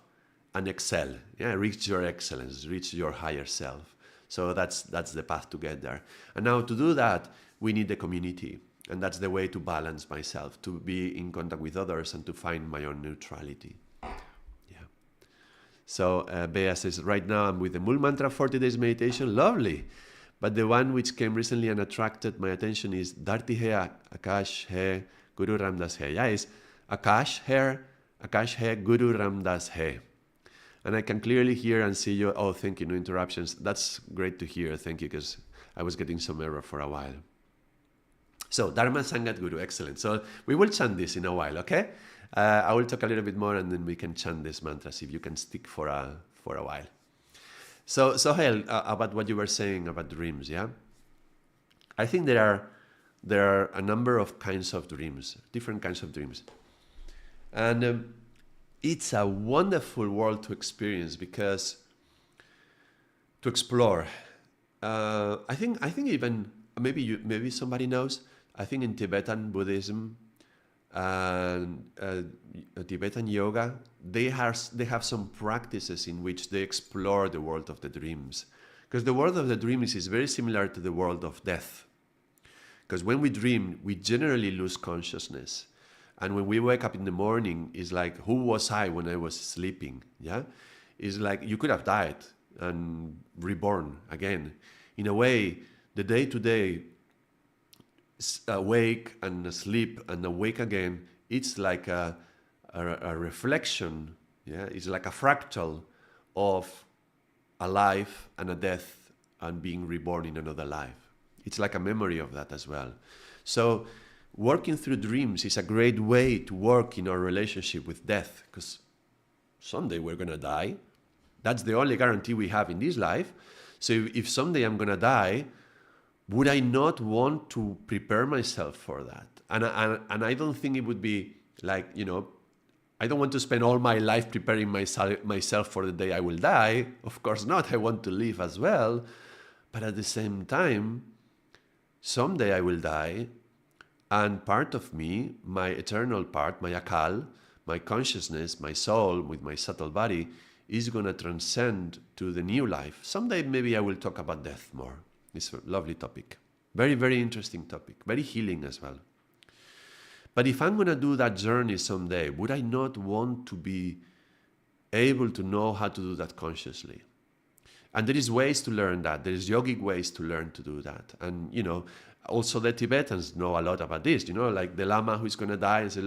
[SPEAKER 1] and excel. Yeah, reach your excellence, reach your higher self. So that's the path to get there. And now to do that, we need the community. And that's the way to balance myself, to be in contact with others and to find my own neutrality. So Bea says, right now I'm with the Mul Mantra 40 days meditation. Lovely. But the one which came recently and attracted my attention is Dharti Hai, Akash Hai, Guru Ramdas Hai. Yeah, it's Akash Hai, Guru Ramdas Hai. And I can clearly hear and see you. Oh, thank you, no interruptions. That's great to hear. Thank you, because I was getting some error for a while. So Dharma Sangat Guru, excellent. So we will chant this in a while, okay? I will talk a little bit more and then we can chant these mantras if you can stick for a while. So Sohail, about what you were saying about dreams, yeah? I think there are a number of kinds of dreams, different kinds of dreams. And it's a wonderful world to experience because to explore. I think even maybe somebody knows. I think in Tibetan Buddhism and Tibetan yoga, they have some practices in which they explore the world of the dreams, because the world of the dreams is very similar to the world of death. Because when we dream, we generally lose consciousness, and when we wake up in the morning, it's like, who was I when I was sleeping? Yeah, it's like you could have died and reborn again. In a way, the day-to-day awake and asleep and awake again, it's like a reflection, yeah, it's like a fractal of a life and a death and being reborn in another life. It's like a memory of that as well. So working through dreams is a great way to work in our relationship with death, because someday we're going to die. That's the only guarantee we have in this life. So if someday I'm going to die, would I not want to prepare myself for that? And I don't think it would be like, I don't want to spend all my life preparing myself for the day I will die. Of course not. I want to live as well. But at the same time, someday I will die. And part of me, my eternal part, my akal, my consciousness, my soul with my subtle body, is going to transcend to the new life. Someday maybe I will talk about death more. It's a lovely topic. Very, very interesting topic. Very healing as well. But if I'm going to do that journey someday, would I not want to be able to know how to do that consciously? And there is ways to learn that. There is yogic ways to learn to do that. And, you know, also the Tibetans know a lot about this, you know, like the Lama who is going to die and say,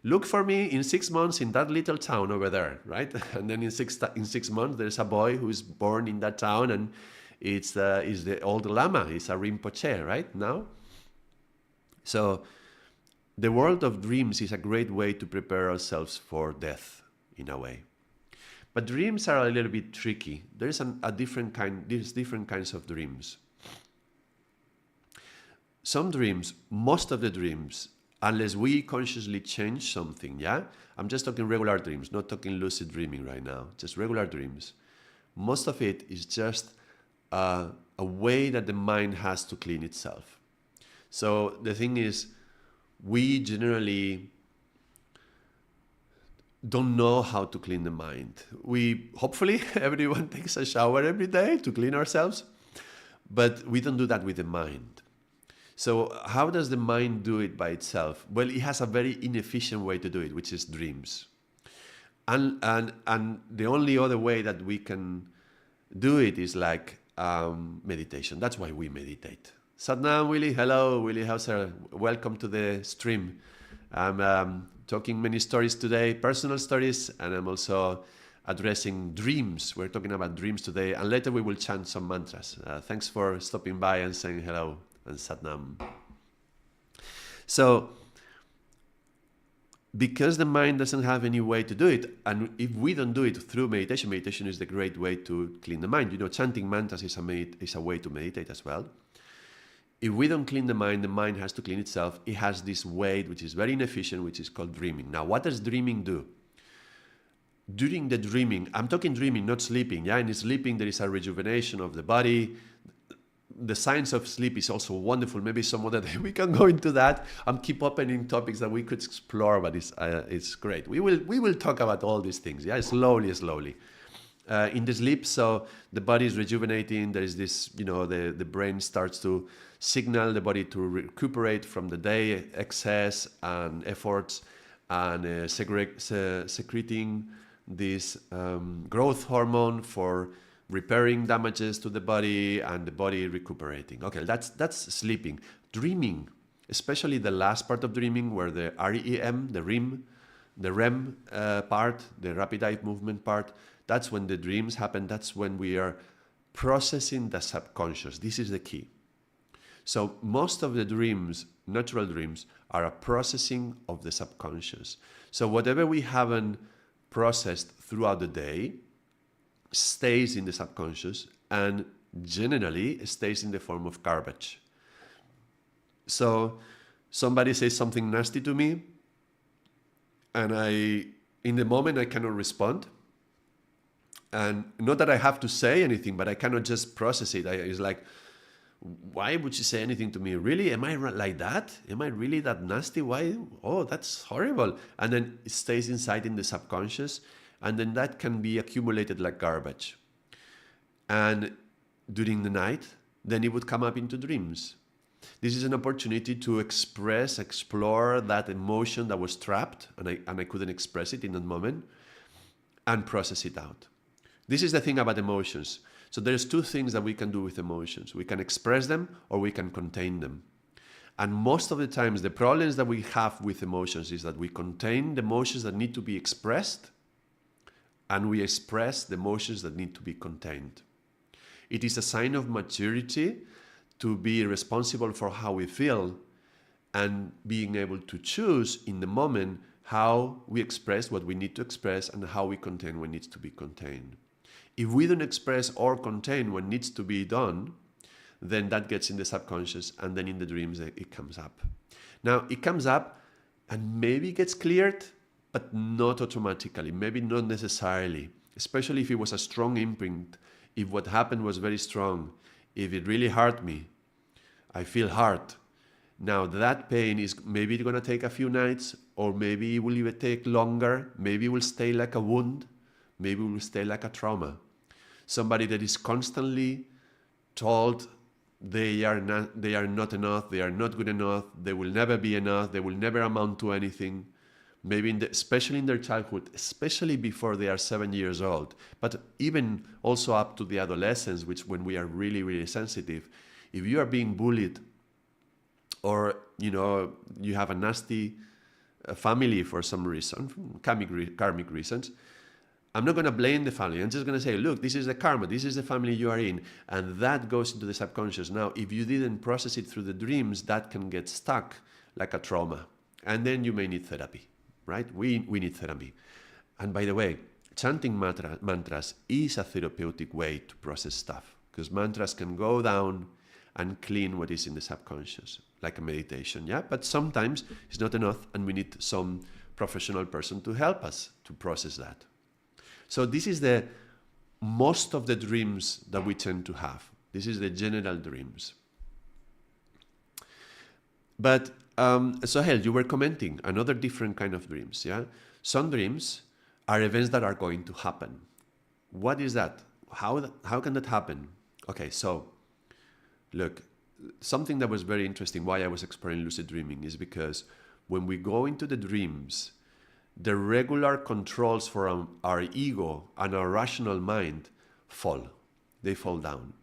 [SPEAKER 1] look for me in 6 months in that little town over there, right? And then in six months, there's a boy who is born in that town, and it's the old Lama. It's a Rinpoche, right, now? So the world of dreams is a great way to prepare ourselves for death, in a way. But dreams are a little bit tricky. There's different kinds of dreams. Some dreams, most of the dreams, unless we consciously change something, yeah? I'm just talking regular dreams, not talking lucid dreaming right now, just regular dreams. Most of it is just a way that the mind has to clean itself. So the thing is, we generally don't know how to clean the mind. Hopefully everyone takes a shower every day to clean ourselves, but we don't do that with the mind. So how does the mind do it by itself? Well, it has a very inefficient way to do it, which is dreams. And the only other way that we can do it is like meditation. That's why we meditate. Satnam, Willie, hello, Willie Hauser, welcome to the stream. I'm talking many stories today, personal stories, and I'm also addressing dreams. We're talking about dreams today, and later we will chant some mantras. Thanks for stopping by and saying hello and Satnam. So, because the mind doesn't have any way to do it, and if we don't do it through meditation, meditation is the great way to clean the mind. You know, chanting mantras is a way to meditate as well. If we don't clean the mind has to clean itself. It has this weight, which is very inefficient, which is called dreaming. Now, what does dreaming do? During the dreaming, I'm talking dreaming, not sleeping. Yeah, in sleeping, there is a rejuvenation of the body. The science of sleep is also wonderful. Maybe some other day we can go into that. I'm keep opening topics that we could explore, but it's great. We will talk about all these things. Yeah, slowly. In the sleep, so the body is rejuvenating. There is this, you know, the brain starts to signal the body to recuperate from the day excess and efforts, and secreting this growth hormone for repairing damages to the body and the body recuperating. Okay, that's sleeping. Dreaming, especially the last part of dreaming, where the REM, the REM part, the rapid eye movement part, that's when the dreams happen. That's when we are processing the subconscious. This is the key. So most of the dreams, natural dreams, are a processing of the subconscious. So whatever we haven't processed throughout the day stays in the subconscious, and generally stays in the form of garbage. So somebody says something nasty to me, and in the moment I cannot respond. And not that I have to say anything, but I cannot just process it. It's like, why would she say anything to me? Really? Am I like that? Am I really that nasty? Why? Oh, that's horrible. And then it stays inside in the subconscious, and then that can be accumulated like garbage. And during the night, then it would come up into dreams. This is an opportunity to explore that emotion that was trapped, and I couldn't express it in that moment, and process it out. This is the thing about emotions. So there's two things that we can do with emotions. We can express them, or we can contain them. And most of the times, the problems that we have with emotions is that we contain the emotions that need to be expressed, and we express the emotions that need to be contained. It is a sign of maturity to be responsible for how we feel, and being able to choose in the moment how we express what we need to express and how we contain what needs to be contained. If we don't express or contain what needs to be done, then that gets in the subconscious, and then in the dreams it comes up. Now, it comes up and maybe gets cleared, but not automatically, maybe not necessarily, especially if it was a strong imprint, if what happened was very strong, if it really hurt me, I feel hurt. Now, that pain is maybe going to take a few nights, or maybe it will even take longer, maybe it will stay like a wound, maybe will stay like a trauma. Somebody that is constantly told they are not enough, they are not good enough, they will never be enough, they will never amount to anything. Maybe especially in their childhood, especially before they are 7 years old, but even also up to the adolescence, which when we are really, really sensitive. If you are being bullied, or you have a nasty family for some reason, karmic reasons, I'm not going to blame the family. I'm just going to say, look, this is the karma, this is the family you are in, and that goes into the subconscious. Now, if you didn't process it through the dreams, that can get stuck like a trauma, and then you may need therapy, right? We need therapy. And by the way, chanting mantras is a therapeutic way to process stuff, because mantras can go down and clean what is in the subconscious, like a meditation, yeah? But sometimes it's not enough, and we need some professional person to help us to process that. So this is the most of the dreams that we tend to have. This is the general dreams. But Sohel, you were commenting another different kind of dreams, yeah? Some dreams are events that are going to happen. What is that? How can that happen? Okay, so look, something that was very interesting why I was exploring lucid dreaming is because when we go into the dreams, the regular controls for our ego and our rational mind fall. They fall down.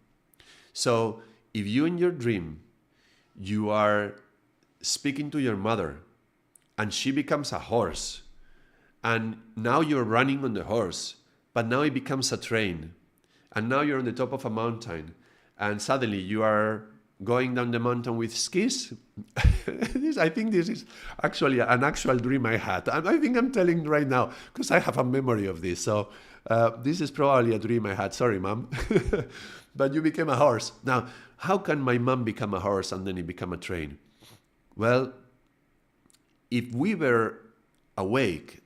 [SPEAKER 1] So if you in your dream, you are speaking to your mother and she becomes a horse, and now you're running on the horse, but now it becomes a train, and now you're on the top of a mountain, and suddenly you are going down the mountain with skis. I think this is actually an actual dream I had. I think I'm telling right now because I have a memory of this. So this is probably a dream I had. Sorry, Mom. But you became a horse. Now, how can my mom become a horse and then it become a train? Well, if we were awake,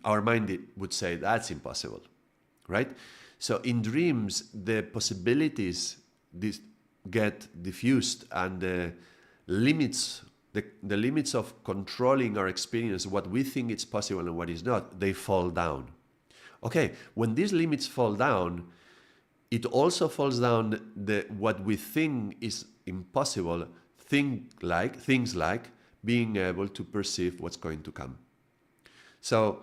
[SPEAKER 1] our mind would say that's impossible, right? So in dreams, the possibilities get diffused, and the limits of controlling our experience, what we think is possible and what is not, they fall down. Okay, when these limits fall down, it also falls down what we think is impossible, things like being able to perceive what's going to come. So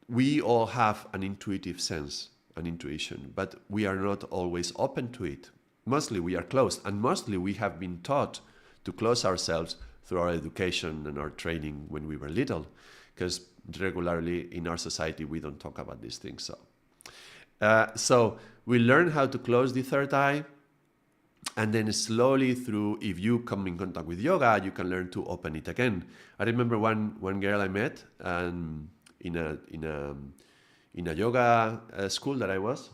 [SPEAKER 1] we all have an intuitive sense, an intuition, but we are not always open to it. Mostly we are closed, and mostly we have been taught to close ourselves through our education and our training when we were little, because regularly in our society we don't talk about these things. So we learn how to close the third eye, and then slowly through, if you come in contact with yoga, you can learn to open it again. I remember one girl I met in a yoga school that I was.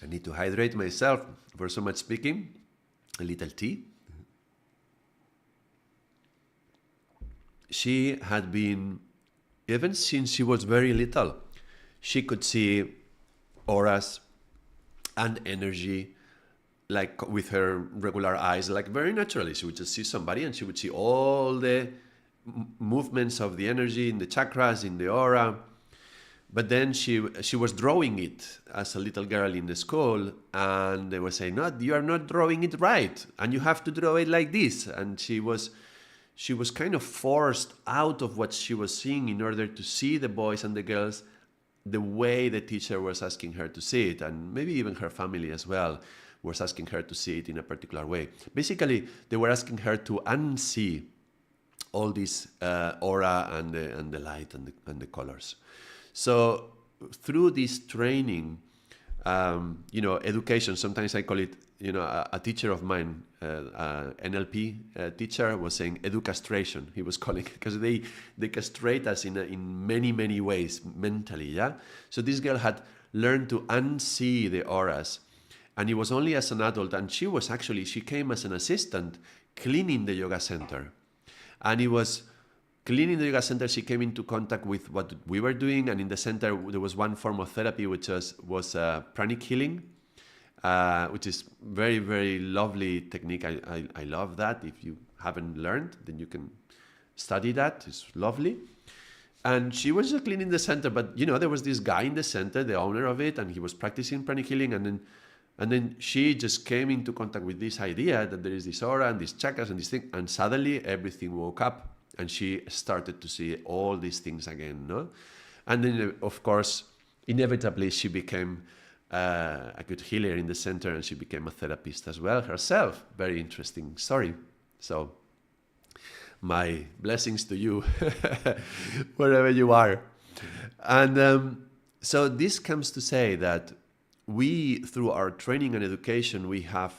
[SPEAKER 1] I need to hydrate myself for so much speaking. A little tea. She had been, even since she was very little, she could see auras and energy, like with her regular eyes, like very naturally. She would just see somebody and she would see all the movements of the energy in the chakras, in the aura. But then she was drawing it as a little girl in the school, and they were saying, no, you are not drawing it right, and you have to draw it like this. And she was kind of forced out of what she was seeing in order to see the boys and the girls the way the teacher was asking her to see it, and maybe even her family as well was asking her to see it in a particular way. Basically, they were asking her to unsee all this aura and the light and the colors. So through this training, education, sometimes I call it, a teacher of mine, NLP teacher, was saying educastration, he was calling it, because they castrate us in many, many ways mentally, yeah? So this girl had learned to unsee the auras, and it was only as an adult, and she came as an assistant cleaning the yoga center. And it was cleaning the yoga center, she came into contact with what we were doing, and in the center there was one form of therapy which was pranic healing, which is very, very lovely technique. I love that. If you haven't learned, then you can study that. It's lovely. And she was just cleaning the center, but there was this guy in the center, the owner of it, and he was practicing pranic healing, and then she just came into contact with this idea that there is this aura and these chakras and this thing, and suddenly everything woke up, and she started to see all these things again, no? And then, of course, inevitably she became a good healer in the center, and she became a therapist as well herself. Very interesting story. So my blessings to you wherever you are. And so this comes to say that we, through our training and education, we have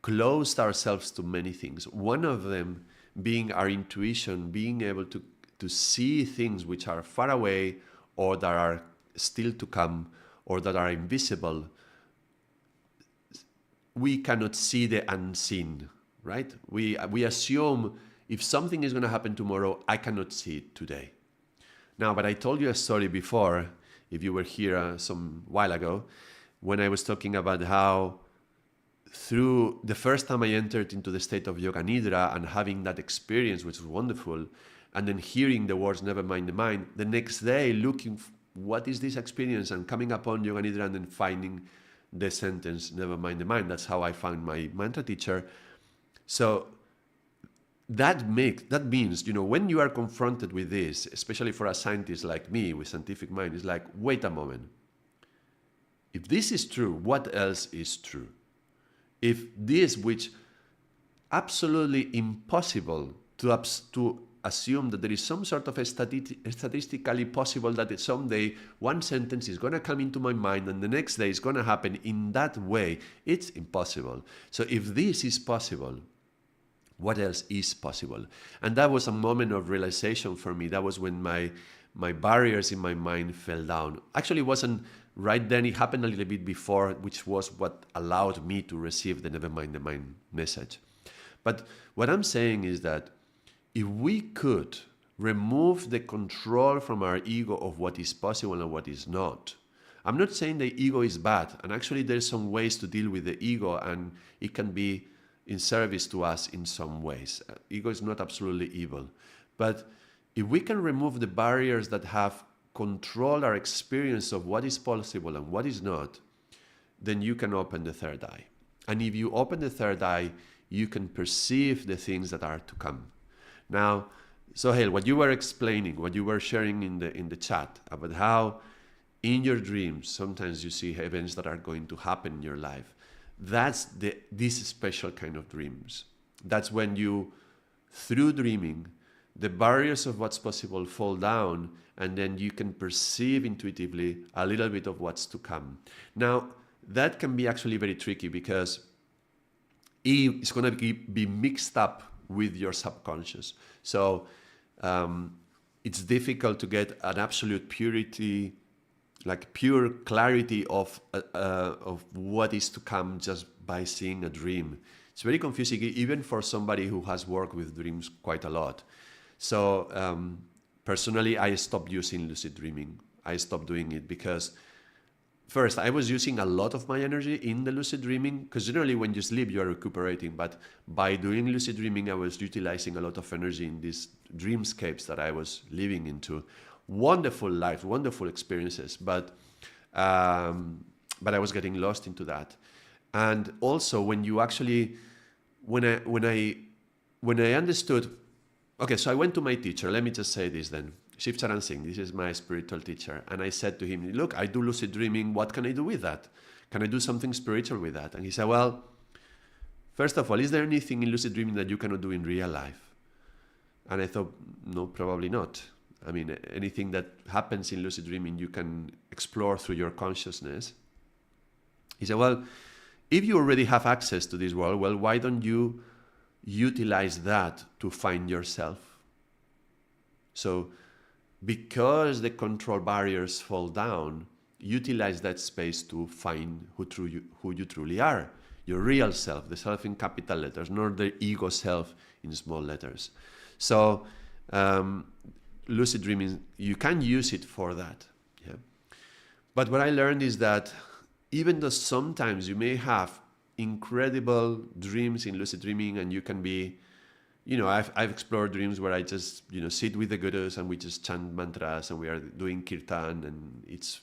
[SPEAKER 1] closed ourselves to many things. One of them being our intuition, being able to see things which are far away or that are still to come or that are invisible. We cannot see the unseen, right? We assume if something is going to happen tomorrow, I cannot see it today. Now, but I told you a story before, if you were here some while ago, when I was talking about how through the first time I entered into the state of Yoga Nidra and having that experience, which was wonderful, and then hearing the words, never mind the mind, the next day looking, what is this experience? And coming upon Yoga Nidra and then finding the sentence, never mind the mind. That's how I found my mantra teacher. So that means, when you are confronted with this, especially for a scientist like me with scientific mind, it's like, wait a moment. If this is true, what else is true? If this, which absolutely impossible to assume that there is some sort of a statistically possible that someday one sentence is going to come into my mind and the next day is going to happen in that way, it's impossible. So if this is possible, what else is possible? And that was a moment of realization for me. That was when my barriers in my mind fell down. Actually, it wasn't right then. It happened a little bit before, which was what allowed me to receive the never mind the mind message. But what I'm saying is that if we could remove the control from our ego of what is possible and what is not, I'm not saying the ego is bad. And actually, there's some ways to deal with the ego, and it can be in service to us in some ways. Ego is not absolutely evil. But if we can remove the barriers that have controlled our experience of what is possible and what is not, then you can open the third eye. And if you open the third eye, you can perceive the things that are to come. Now, Sohail, what you were explaining, what you were sharing in the chat about how in your dreams, sometimes you see events that are going to happen in your life. That's this special kind of dreams. That's when you, through dreaming, the barriers of what's possible fall down, and then you can perceive intuitively a little bit of what's to come. Now, that can be actually very tricky because it's going to be mixed up with your subconscious. So it's difficult to get an absolute purity, like pure clarity of what is to come just by seeing a dream. It's very confusing, even for somebody who has worked with dreams quite a lot. So personally, I stopped using lucid dreaming. I stopped doing it because first, I was using a lot of my energy in the lucid dreaming, because generally when you sleep, you are recuperating. But by doing lucid dreaming, I was utilizing a lot of energy in these dreamscapes that I was living into. Wonderful life, wonderful experiences, but I was getting lost into that. And also, when you actually, when I understood, okay, so I went to my teacher. Let me just say this then. Ardaas Singh, this is my spiritual teacher. And I said to him, look, I do lucid dreaming. What can I do with that? Can I do something spiritual with that? And he said, well, first of all, is there anything in lucid dreaming that you cannot do in real life? And I thought, no, probably not. I mean, anything that happens in lucid dreaming, you can explore through your consciousness. He said, well, if you already have access to this world, well, why don't you utilize that to find yourself? So, because the control barriers fall down, utilize that space to find who you truly are, your real self, the self in capital letters, not the ego self in small letters. So lucid dreaming, you can use it for that. Yeah. But what I learned is that even though sometimes you may have incredible dreams in lucid dreaming and you can be I've explored dreams where I just, sit with the gurus and we just chant mantras and we are doing kirtan and it's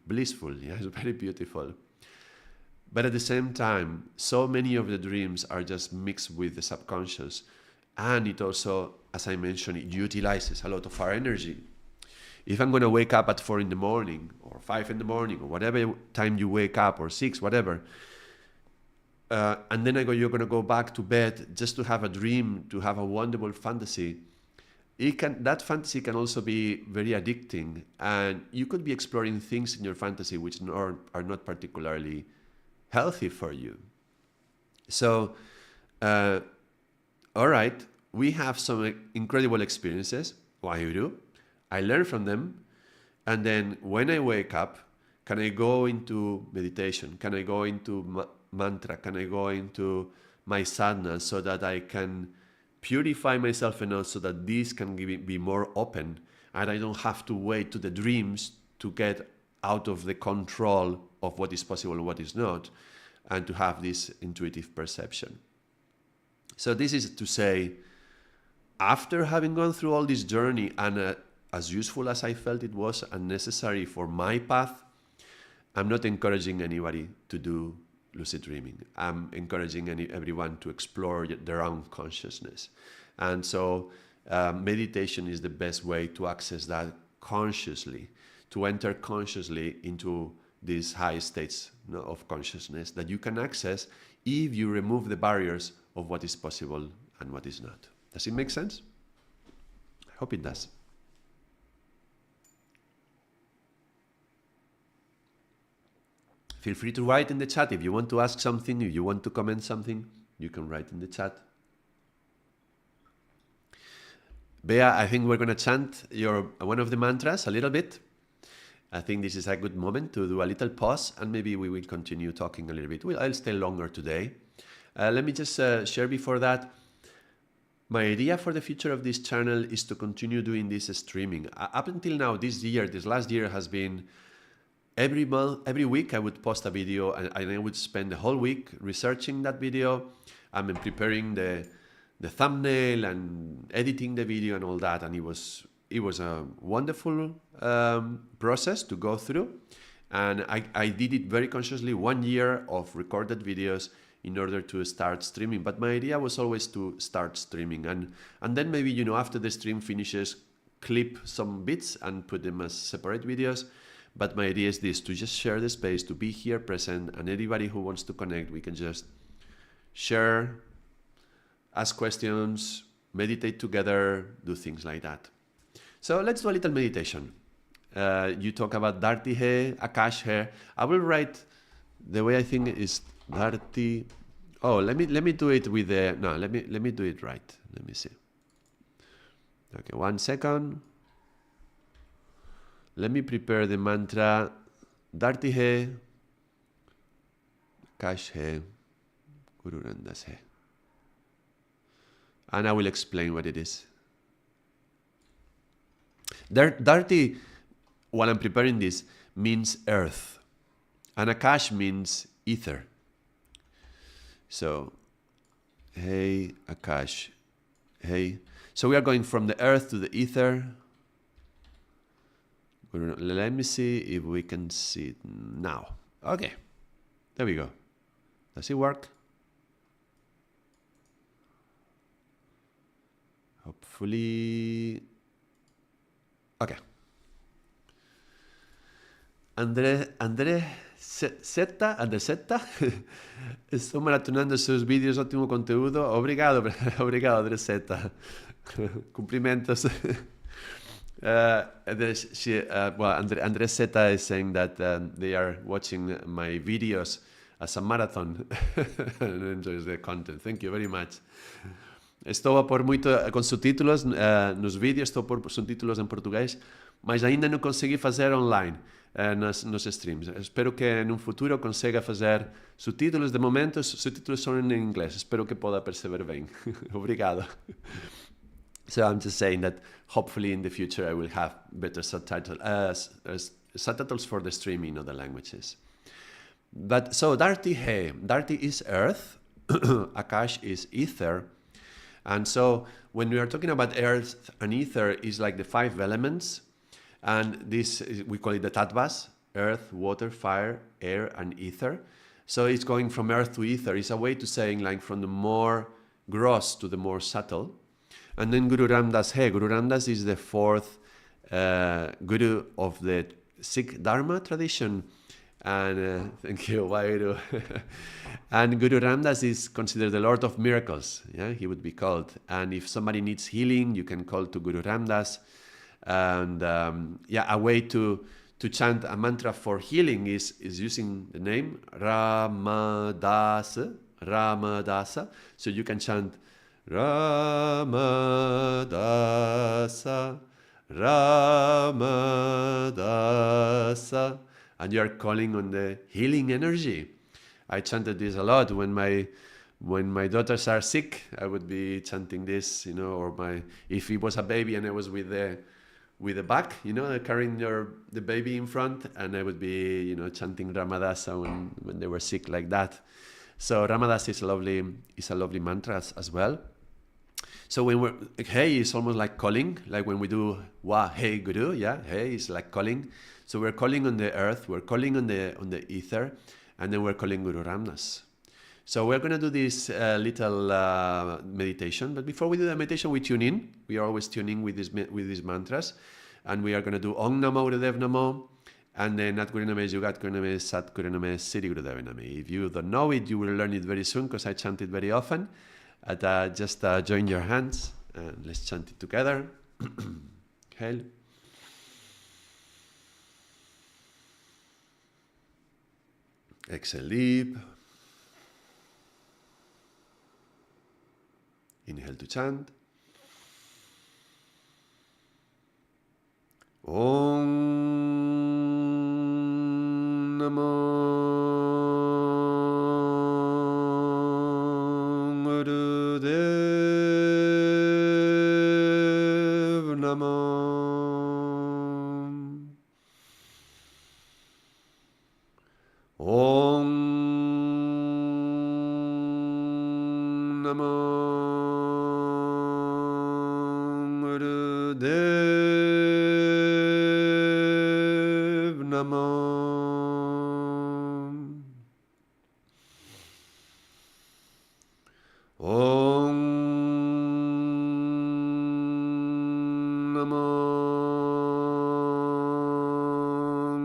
[SPEAKER 1] blissful. Yeah, it's very beautiful. But at the same time, so many of the dreams are just mixed with the subconscious. And it also, as I mentioned, it utilizes a lot of our energy. If I'm going to wake up at 4 in the morning or 5 in the morning or whatever time you wake up, or 6, whatever, and then you're going to go back to bed just to have a dream, to have a wonderful fantasy, that fantasy can also be very addicting. And you could be exploring things in your fantasy which are not particularly healthy for you. So, all right, we have some incredible experiences. Why you do? I learn from them. And then when I wake up, can I go into meditation? Can I go into mantra? Can I go into my sadhana so that I can purify myself enough so that this can be more open and I don't have to wait to the dreams to get out of the control of what is possible and what is not, and to have this intuitive perception. So this is to say, after having gone through all this journey, and as useful as I felt it was and necessary for my path, I'm not encouraging anybody to do lucid dreaming. I'm encouraging everyone to explore their own consciousness. And so meditation is the best way to access that consciously, to enter consciously into these high states of consciousness that you can access if you remove the barriers of what is possible and what is not. Does it make sense? I hope it does. Feel free to write in the chat. If you want to ask something, if you want to comment something, you can write in the chat. Bea, I think we're going to chant one of the mantras a little bit. I think this is a good moment to do a little pause, and maybe we will continue talking a little bit. Well, I'll stay longer today. Let me just share before that. My idea for the future of this channel is to continue doing this streaming. Up until now, this last year has been every week I would post a video, and I would spend the whole week researching that video. I'm preparing the thumbnail and editing the video and all that, and it was a wonderful process to go through. And I did it very consciously, 1 year of recorded videos in order to start streaming. But my idea was always to start streaming. And then maybe, after the stream finishes, clip some bits and put them as separate videos. But my idea is this, to just share the space, to be here present, and anybody who wants to connect, we can just share, ask questions, meditate together, do things like that. So let's do a little meditation. You talk about Dharti hai, Akash hai. I will write the way I think is Dharti. Oh, let me do it with the. No, let me do it right. Let me see. Okay, 1 second. Let me prepare the mantra. Dharti hai, Akash hai, Guru Ardaas hai. And I will explain what it is. Dharti, while I'm preparing this, means earth. And Akash means ether. So, hey, Akash, hey. So we are going from the earth to the ether. Let me see if we can see it now. Okay, there we go. Does it work? Hopefully. Okay. André Zeta, estou maratonando os seus vídeos, ótimo conteúdo. Obrigado, André Zeta. Cumprimentos. André Zeta is saying that they are watching my videos as a marathon and enjoys the content. Thank you very much. Estou a pôr muito com subtítulos nos vídeos, estou a pôr subtítulos em português, mas ainda não consegui fazer online nos streams. Espero que num futuro consiga fazer subtítulos. De momento, os subtítulos são em inglês. Espero que possa perceber bem. Obrigado. So I'm just saying that hopefully in the future I will have better subtitles for the streaming of the languages. But so Dharti hai. Dharti is earth. Akash is ether. And so when we are talking about earth and ether, is like the 5 elements. And this we call it the tattvas: earth, water, fire, air, and ether. So it's going from earth to ether. It's a way to saying like from the more gross to the more subtle. And then Guru Ramdas He. Guru Ramdas is the 4th guru of the Sikh Dharma tradition. And thank you, Wairu. And Guru Ramdas is considered the Lord of Miracles. Yeah, he would be called. And if somebody needs healing, you can call to Guru Ramdas. And a way to chant a mantra for healing is using the name Ramadasa. Ramadasa. So you can chant Ramadasa, Ramadasa, and you are calling on the healing energy. I chanted this a lot when my daughters are sick. I would be chanting this, or if it was a baby and I was with the back, carrying the baby in front, and I would be, chanting Ramadasa when they were sick like that. So Ramadasa is a lovely mantra as well. So when Hey is almost like calling, like when we do Wa Hey Guru, Hey is like calling. So we're calling on the earth, we're calling on the ether, and then we're calling Guru Ramdas. So we're going to do this little meditation. But before we do the meditation, we tune in. We are always tuning with these mantras. And we are going to do Om Namo Gurudev Namo, and then Nat Guru Name, Yugat Guru Name, Sat Guru Name, Siri Gurudev Name. If you don't know it, you will learn it very soon, because I chant it very often. Just join your hands and let's chant it together. Hail. Exhale deep. Inhale to chant. Om Namo Gurudev Namo. Om Namo Gurudev Namo. Om Namo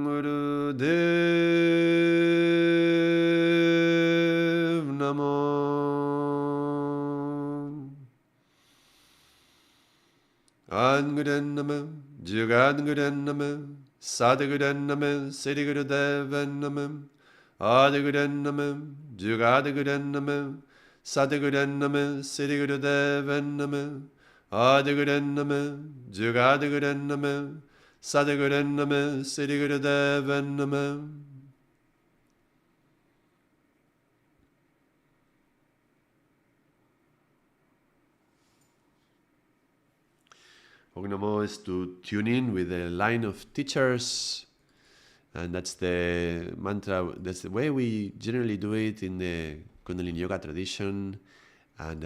[SPEAKER 1] Gurudev Namo. Adguren Namo, Jugadguren Namo, Sadguren Namo, Siddhigurudevan Namo. Adguren Namo, Jugadguren Namo, Sadguren Namo, Siddhigurudevan Namo. Adguren Namo, Jugadguren Namo, Sadguren Namo, Siddhigurudevan Namo. Om Namo is to tune in with the line of teachers, and that's the mantra. That's the way we generally do it in the Kundalini Yoga tradition. And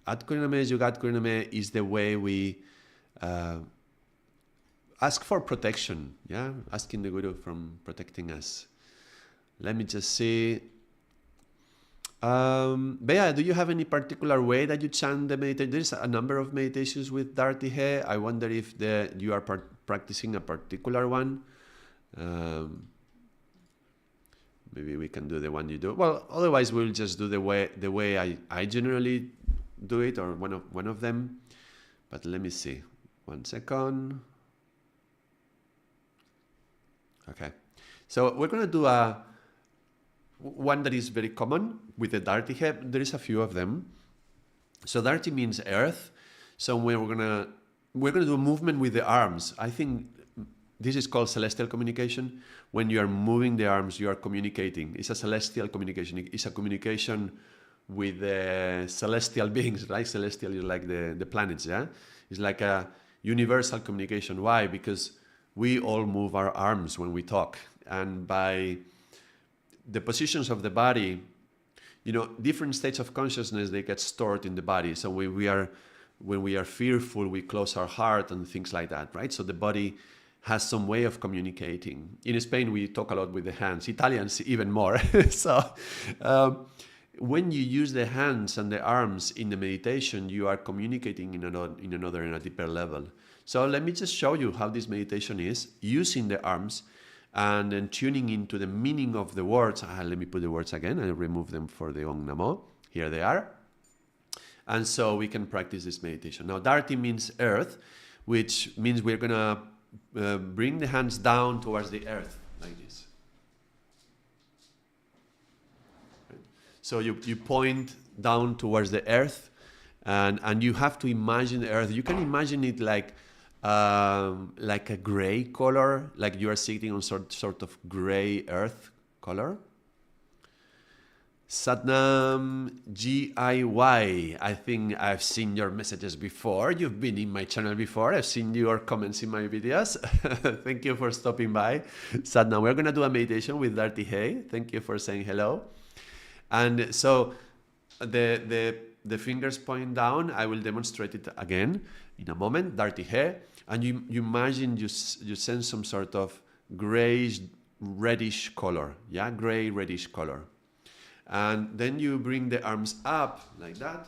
[SPEAKER 1] At Kuriname, Yugat Kuriname is the way we ask for protection, asking the Guru from protecting us. Let me just see. Bea, do you have any particular way that you chant the meditation? There's a number of meditations with Dharti He. I wonder if you are practicing a particular one. Maybe we can do the one you do. Well, otherwise we'll just do the way I generally do it, or one of them. But let me see. 1 second. Okay. So we're going to do one that is very common with the Dharti He. There is a few of them. So Dharti means earth. So we're gonna do a movement with the arms. I think this is called celestial communication. When you are moving the arms, you are communicating. It's a celestial communication. It's a communication with the celestial beings, right? Celestial is like the planets, yeah? It's like a universal communication. Why? Because we all move our arms when we talk. And by the positions of the body, different states of consciousness, they get stored in the body. So when we are fearful, we close our heart and things like that, right? So the body has some way of communicating. In Spain, we talk a lot with the hands. Italians even more. So when you use the hands and the arms in the meditation, you are communicating in a deeper level. So let me just show you how this meditation is, using the arms and then tuning into the meaning of the words. Let me put the words again. I remove them for the Om Namo. Here they are. And so we can practice this meditation. Now, Dharti means earth, which means we're going to bring the hands down towards the earth, like this. So you point down towards the earth, and you have to imagine the earth. You can imagine it like a gray color, like you are sitting on sort of gray earth color. Satnam GIY. I think I've seen your messages before. You've been in my channel before. I've seen your comments in my videos. Thank you for stopping by. Satnam, we're going to do a meditation with Dharti Hey. Thank you for saying hello. And so the fingers point down. I will demonstrate it again in a moment. Dharti Hey. And you imagine you sense some sort of grayish, reddish color. Yeah, gray, reddish color. And then you bring the arms up like that.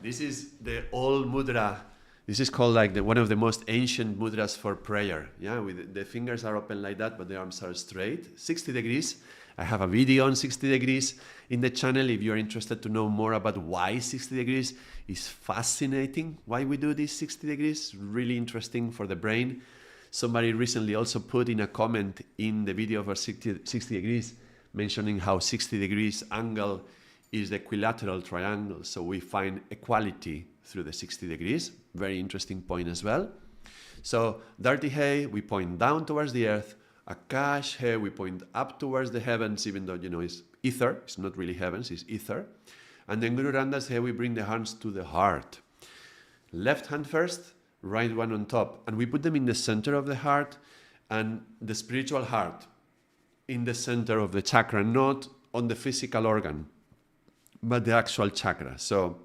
[SPEAKER 1] This is the old mudra. This is called like one of the most ancient mudras for prayer. Yeah, with the fingers are open like that, but the arms are straight. 60 degrees. I have a video on 60 degrees in the channel. If you're interested to know more about why 60 degrees is fascinating, why we do this 60 degrees, really interesting for the brain. Somebody recently also put in a comment in the video for 60 degrees, mentioning how 60 degrees angle is the equilateral triangle. So we find equality through the 60 degrees. Very interesting point as well. So Dharti Hey, we point down towards the earth. Akash Hey, we point up towards the heavens, even though, it's ether. It's not really heavens, it's ether. And then Guru Randas Hey, we bring the hands to the heart. Left hand first, right one on top, and we put them in the center of the heart, and the spiritual heart in the center of the chakra, not on the physical organ, but the actual chakra. So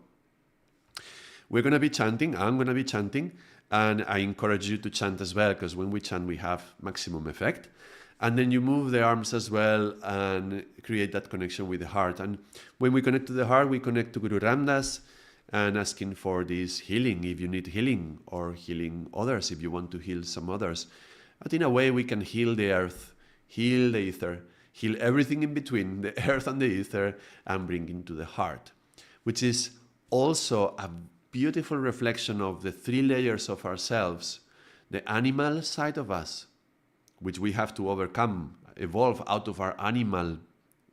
[SPEAKER 1] we're going to be chanting, I'm going to be chanting, and I encourage you to chant as well, because when we chant we have maximum effect. And then you move the arms as well and create that connection with the heart. And when we connect to the heart, we connect to Guru Ramdas, and asking for this healing if you need healing, or healing others if you want to heal some others. But in a way we can heal the earth, heal the ether, heal everything in between, the earth and the ether, and bring into the heart, which is also a beautiful reflection of the 3 layers of ourselves. The animal side of us, which we have to overcome, evolve out of our animal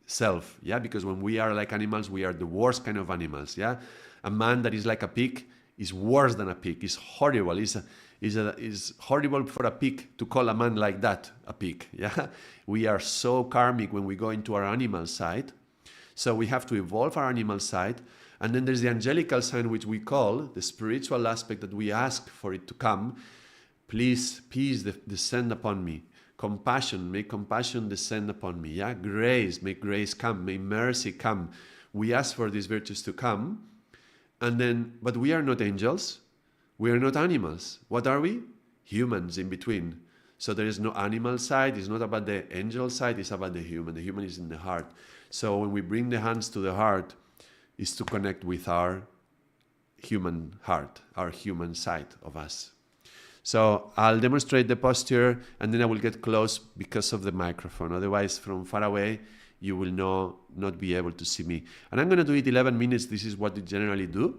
[SPEAKER 1] self, yeah, because when we are like animals, we are the worst kind of animals, yeah. A man that is like a pig is worse than a pig. It's horrible. It's horrible for a pig to call a man like that a pig. Yeah, we are so karmic when we go into our animal side. So we have to evolve our animal side, and then there's the angelical side, which we call the spiritual aspect that we ask for it to come. Please, peace descend upon me. Compassion, make compassion descend upon me. Yeah, grace, make grace come. May mercy come. We ask for these virtues to come. And then, but we are not angels. We are not animals. What are we? Humans in between. So there is no animal side. It's not about the angel side. It's about the human. The human is in the heart. So when we bring the hands to the heart, is to connect with our human heart, our human side of us. So I'll demonstrate the posture, and then I will get close because of the microphone. Otherwise, from far away, you will not be able to see me. And I'm going to do it 11 minutes. This is what we generally do.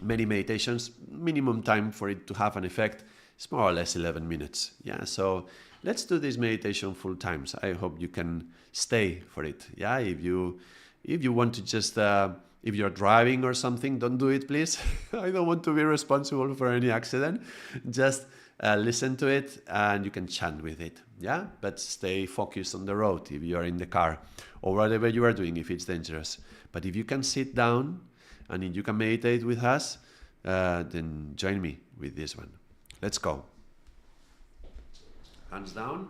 [SPEAKER 1] Many meditations, minimum time for it to have an effect, it's more or less 11 minutes. Yeah, so let's do this meditation full time. So I hope you can stay for it. Yeah, if you want to just, if you're driving or something, don't do it, please. I don't want to be responsible for any accident. Just listen to it, and you can chant with it. Yeah, but stay focused on the road if you are in the car or whatever you are doing, if it's dangerous. But if you can sit down and if you can meditate with us, then join me with this one. Let's go. Hands down.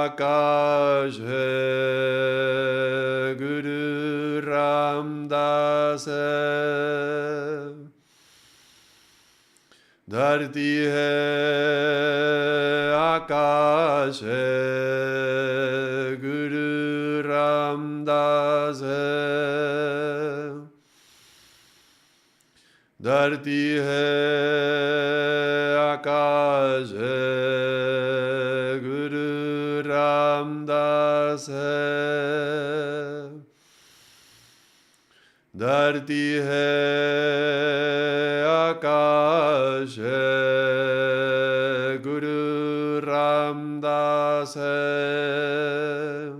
[SPEAKER 1] Akash Guru Ramdas Dharti hai Akash hai Guru Ramdas hai Dharti hai Akash hai Guru Ramdas hai Dharti hai Akash hai Guru Ramdas hai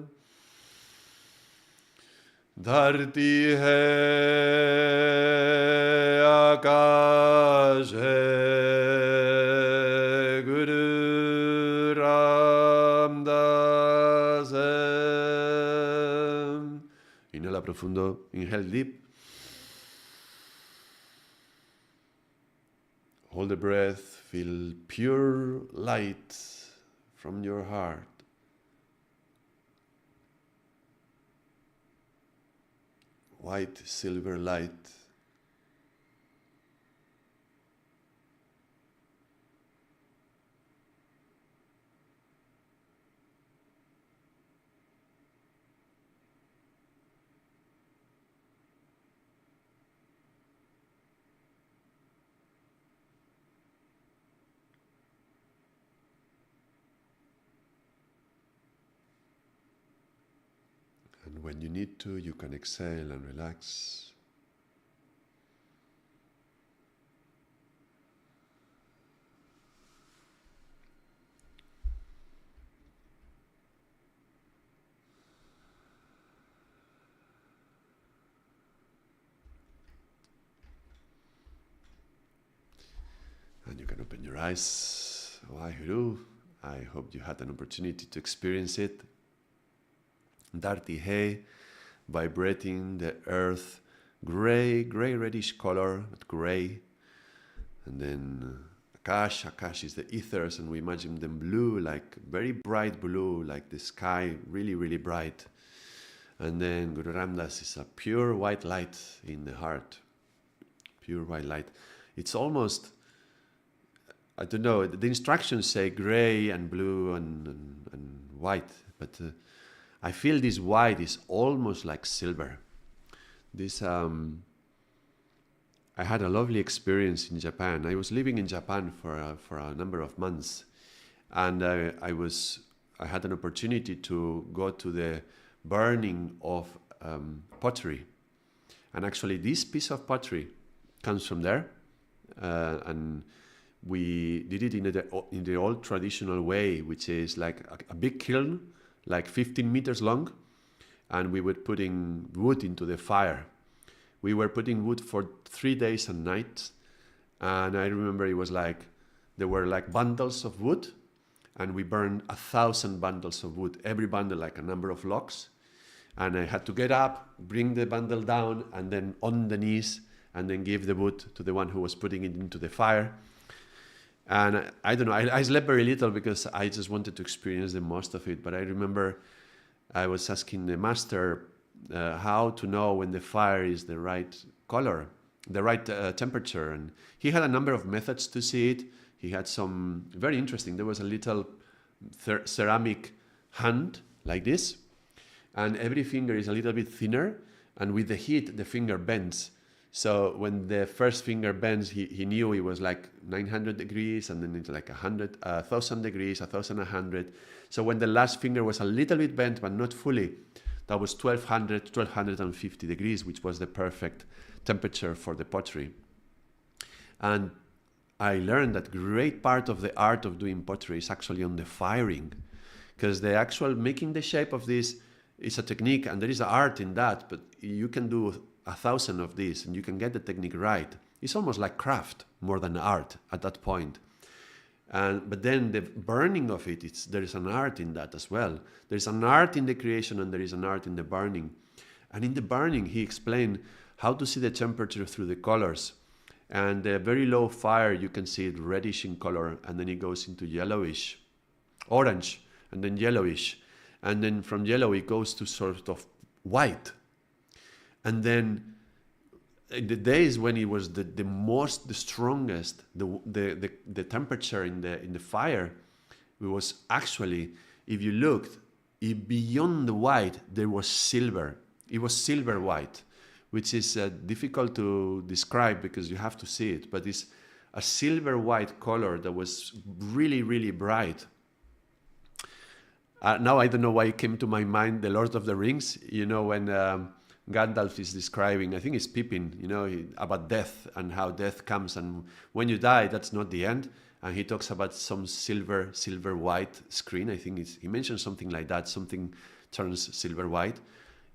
[SPEAKER 1] Dharti hai Akash hai Guru Ramdas hai. Inhala profundo, inhale deep. Hold the breath, feel pure light from your heart. White silver light. And when you need to, you can exhale and relax. And you can open your eyes. Waheguru. I hope you had an opportunity to experience it. Dharti Hai, vibrating the earth, gray reddish color, but gray. And then Akash is the ethers, and we imagine them blue, like very bright blue, like the sky, really bright. And then Guru Ramdas is a pure white light in the heart, pure white light. It's almost, I don't know, the instructions say gray and blue and white, but I feel this white is almost like silver. This I had a lovely experience in Japan. I was living in Japan for a number of months, and I had an opportunity to go to the burning of pottery, and actually this piece of pottery comes from there, and we did it in the old traditional way, which is like a big kiln, like 15 meters long, and we were putting wood into the fire. We were putting wood for 3 days and nights, and I remember it was like, there were like bundles of wood, and we burned 1,000 bundles of wood, every bundle like a number of logs, and I had to get up, bring the bundle down, and then on the knees, and then give the wood to the one who was putting it into the fire. And I don't know, I slept very little because I just wanted to experience the most of it. But I remember I was asking the master how to know when the fire is the right color, the right temperature. And he had a number of methods to see it. He had some very interesting. There was a little ceramic hand like this, and every finger is a little bit thinner. And with the heat, the finger bends. So when the first finger bends, he knew it was like 900 degrees, and then it's like 1,000 degrees, 1,100. So when the last finger was a little bit bent, but not fully, that was 1,250 degrees, which was the perfect temperature for the pottery. And I learned that great part of the art of doing pottery is actually on the firing, because the actual making the shape of this is a technique, and there is an art in that, but you can do 1,000 of these and you can get the technique right. It's almost like craft more than art at that point. But then the burning of it, there is an art in that as well. There's an art in the creation and there is an art in the burning. And in the burning, he explained how to see the temperature through the colors. And the very low fire, you can see it reddish in color, and then it goes into yellowish, orange, and then yellowish, and then from yellow it goes to sort of white. And then in the days when it was the strongest, the temperature in the fire, it was actually, if you looked, beyond the white there was silver. It was silver white, which is difficult to describe because you have to see it, but it's a silver white color that was really, really bright. Now I don't know why it came to my mind, the Lord of the Rings, when Gandalf is describing, I think it's Pippin, about death and how death comes, and when you die, that's not the end. And he talks about some silver white screen. I think he mentions something like that. Something turns silver white.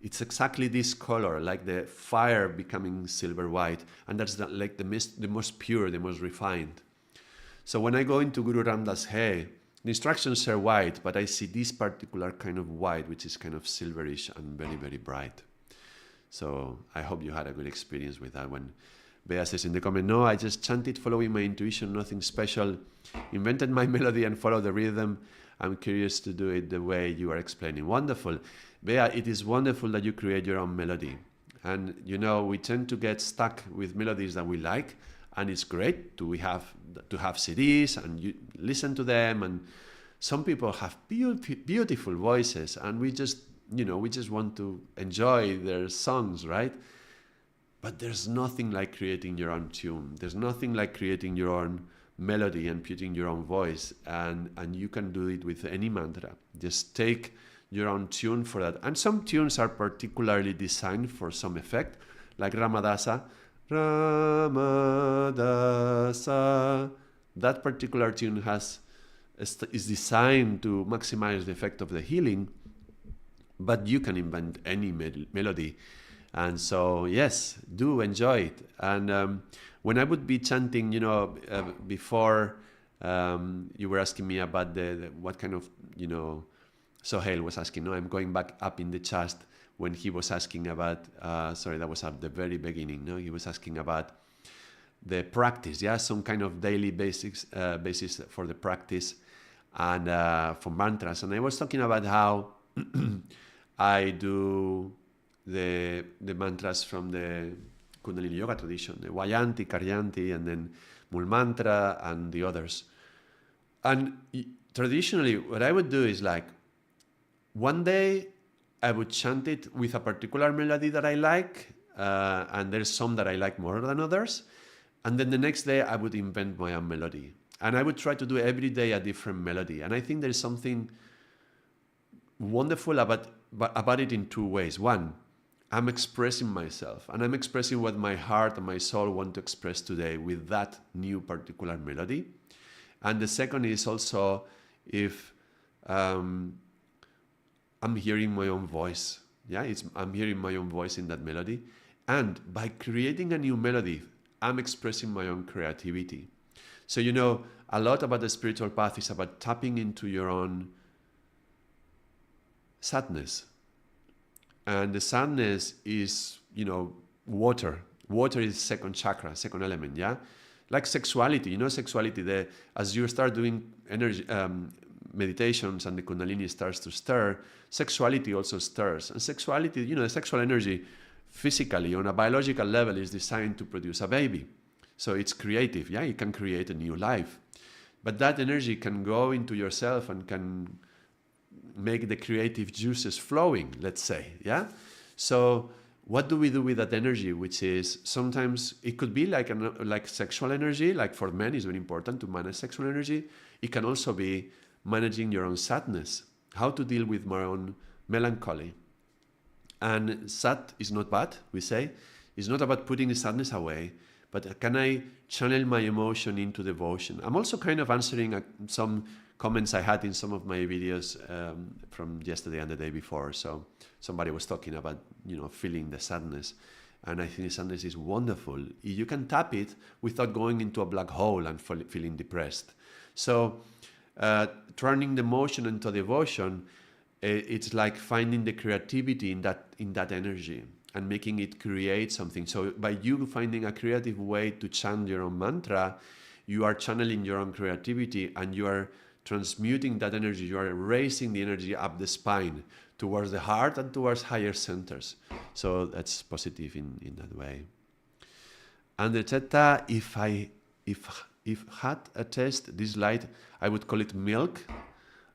[SPEAKER 1] It's exactly this color, like the fire becoming silver white, and that's like the most pure, the most refined. So when I go into Guru Ram Dass, hey, the instructions are white, but I see this particular kind of white, which is kind of silverish and very, very bright. So I hope you had a good experience with that one. Bea says in the comment, no, I just chanted following my intuition, nothing special. Invented my melody and followed the rhythm. I'm curious to do it the way you are explaining. Wonderful. Bea, it is wonderful that you create your own melody. And, we tend to get stuck with melodies that we like. And it's great to have CDs and you listen to them. And some people have beautiful voices. And we just want to enjoy their songs, right? But there's nothing like creating your own tune. There's nothing like creating your own melody and putting your own voice. And you can do it with any mantra. Just take your own tune for that. And some tunes are particularly designed for some effect, like Ramadasa. Ramadasa. That particular tune is designed to maximize the effect of the healing, but you can invent any melody. And so, yes, do enjoy it. And when I would be chanting, before you were asking me about the what kind of, Sohail was asking, no, I'm going back up in the chest when he was asking about, that was at the very beginning, no? He was asking about the practice, some kind of daily basis for the practice and for mantras. And I was talking about how I do the mantras from the Kundalini Yoga tradition, the Vayanti, Karyanti, and then Mul Mantra and the others. And traditionally, what I would do is like, one day I would chant it with a particular melody that I like, and there's some that I like more than others. And then the next day I would invent my own melody. And I would try to do every day a different melody. And I think there's something wonderful about it in two ways. One, I'm expressing myself, and I'm expressing what my heart and my soul want to express today with that new particular melody. And the second is also if I'm hearing my own voice. I'm hearing my own voice in that melody. And by creating a new melody, I'm expressing my own creativity. So, a lot about the spiritual path is about tapping into your own sadness. And the sadness is, water. Water is second chakra, second element, Like sexuality, sexuality, as you start doing energy meditations and the Kundalini starts to stir, sexuality also stirs. And sexuality, the sexual energy physically on a biological level is designed to produce a baby. So it's creative, it can create a new life. But that energy can go into yourself and can make the creative juices flowing, let's say, So what do we do with that energy? Which is sometimes it could be like sexual energy, like for men it's very important to manage sexual energy. It can also be managing your own sadness, how to deal with my own melancholy. And sad is not bad, we say. It's not about putting the sadness away, but can I channel my emotion into devotion? I'm also kind of answering some comments I had in some of my videos from yesterday and the day before. So somebody was talking about, feeling the sadness. And I think the sadness is wonderful. You can tap it without going into a black hole and feeling depressed. So turning the emotion into devotion, it's like finding the creativity in that energy and making it create something. So by you finding a creative way to chant your own mantra, you are channeling your own creativity and you are transmuting that energy. You are raising the energy up the spine towards the heart and towards higher centers. So that's positive in that way. And the Theta, if had a taste, this light, I would call it milk,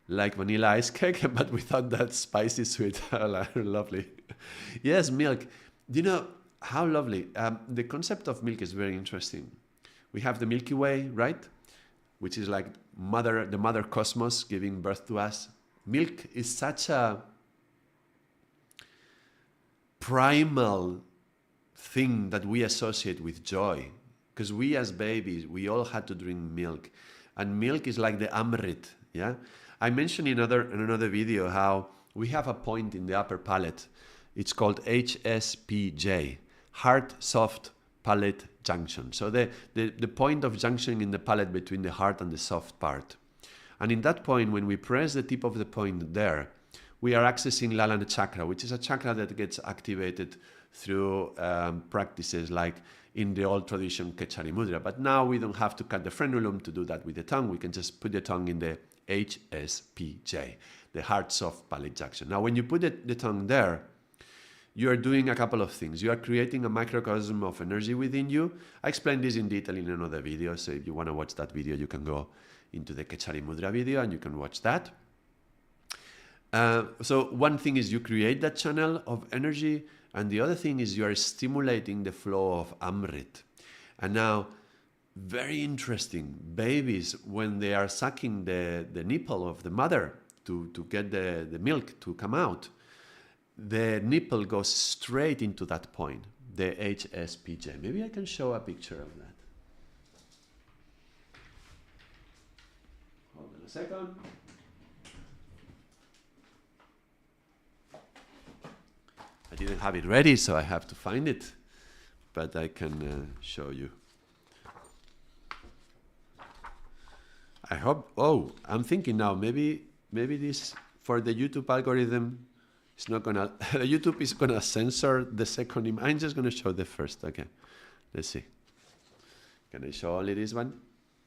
[SPEAKER 1] like vanilla ice cake, but without that spicy sweet. Lovely. Yes, milk. Do you know how lovely? The concept of milk is very interesting. We have the Milky Way, right? Which is like the mother cosmos giving birth to us. Milk is such a primal thing that we associate with joy. Because we as babies, we all had to drink milk. And milk is like the Amrit, yeah? I mentioned in another video how we have a point in the upper palate. It's called HSPJ, Heart Soft Palate Junction. So the point of junction in the palate between the heart and the soft part. And in that point, when we press the tip of the point there, we are accessing Lalana chakra, which is a chakra that gets activated through practices like in the old tradition Kechari Mudra. But now we don't have to cut the frenulum to do that with the tongue. We can just put the tongue in the HSPJ, the heart soft palate junction. Now, when you put the tongue there, you are doing a couple of things. You are creating a microcosm of energy within you. I explained this in detail in another video, so if you want to watch that video, you can go into the Kechari Mudra video and you can watch that. So one thing is you create that channel of energy, and the other thing is you are stimulating the flow of Amrit. And now, very interesting, babies, when they are sucking the nipple of the mother to get the milk to come out, the nipple goes straight into that point, the HSPJ. Maybe I can show a picture of that. Hold on a second. I didn't have it ready, so I have to find it, but I can show you. I hope, I'm thinking now, maybe this, for the YouTube algorithm, it's not gonna, the YouTube is gonna censor the second image. I'm just gonna show the first, okay. Let's see. Can I show only this one?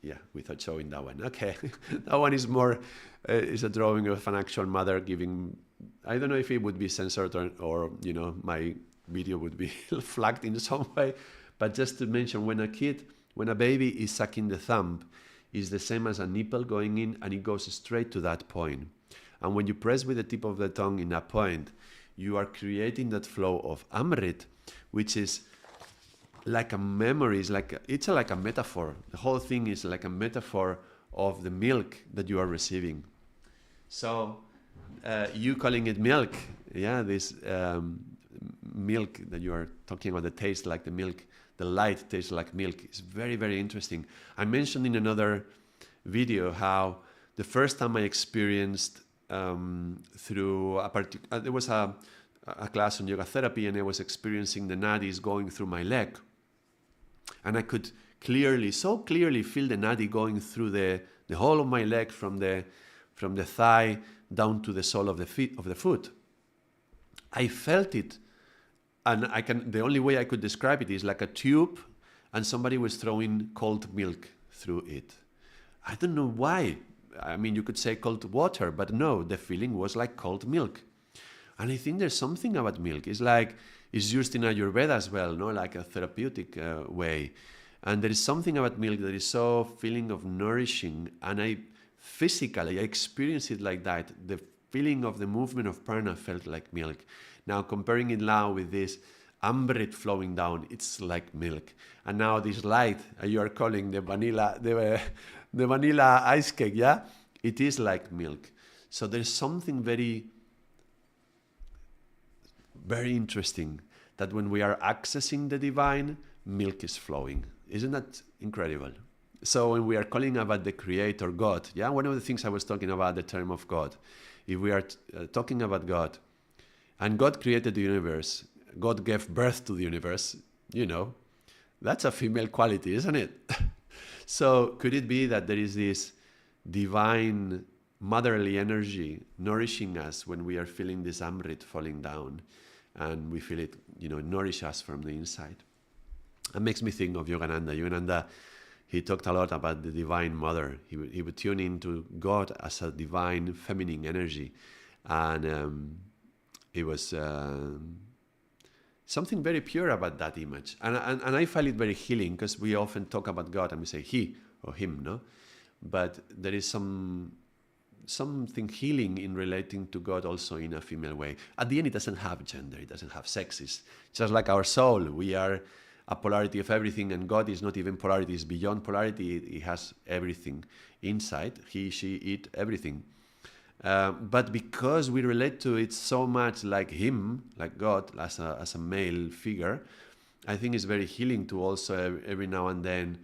[SPEAKER 1] Yeah, without showing that one, okay. That one is more, is a drawing of an actual mother giving, I don't know if it would be censored or you know, my video would be flagged in some way, but just to mention, when a baby is sucking the thumb, is the same as a nipple going in, and it goes straight to that point. And when you press with the tip of the tongue in that point, you are creating that flow of Amrit, which is like a memory, it's like a metaphor. The whole thing is like a metaphor of the milk that you are receiving. So you calling it milk, yeah, this milk that you are talking about, the taste like the milk, the light tastes like milk. It's very, very interesting. I mentioned in another video how the first time I experienced through there was a class on yoga therapy, and I was experiencing the nadis going through my leg, and I could so clearly feel the nadi going through the whole of my leg from the thigh down to the sole of the foot. I felt it. And the only way I could describe it is like a tube and somebody was throwing cold milk through it. I don't know why. I mean, you could say cold water, but no, the feeling was like cold milk. And I think there's something about milk. It's like, it's used in Ayurveda as well, no, like a therapeutic way. And there is something about milk that is so feeling of nourishing. And I experienced it like that. The feeling of the movement of prana felt like milk. Now, comparing it now with this Amrit flowing down, it's like milk. And now this light, you are calling the vanilla ice cake, yeah? It is like milk. So there's something very, very interesting that when we are accessing the divine, milk is flowing. Isn't that incredible? So when we are calling about the creator, God, yeah? One of the things I was talking about, the term of God. If we are talking about God, and God created the universe, God gave birth to the universe, you know, that's a female quality, isn't it? So could it be that there is this divine motherly energy nourishing us when we are feeling this Amrit falling down, and we feel it, you know, nourish us from the inside? That makes me think of Yogananda. Yogananda he talked a lot about the Divine Mother. He would tune into God as a divine feminine energy. And it was something very pure about that image. And I find it very healing, because we often talk about God and we say he or him, no? But there is something healing in relating to God also in a female way. At the end, it doesn't have gender, it doesn't have sex. It's just like our soul. We are a polarity of everything, and God is not even polarity, it's beyond polarity. It has everything inside, he, she, it, everything. But because we relate to it so much like him, like God, as a male figure, I think it's very healing to also every now and then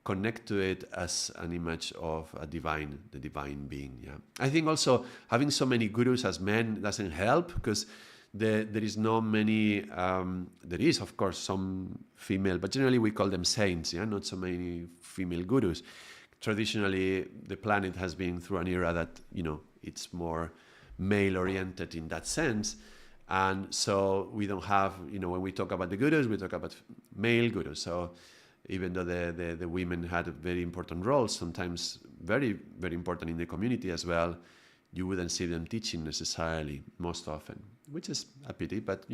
[SPEAKER 1] connect to it as an image of the divine being. Yeah, I think also having so many gurus as men doesn't help, because there is no many. There is, of course, some female, but generally we call them saints. Yeah, not so many female gurus. Traditionally, the planet has been through an era that it's more male oriented in that sense. And so we don't have, when we talk about the gurus, we talk about male gurus. So even though the women had a very important role, sometimes very, very important in the community as well, you wouldn't see them teaching necessarily most often, which is a pity. But,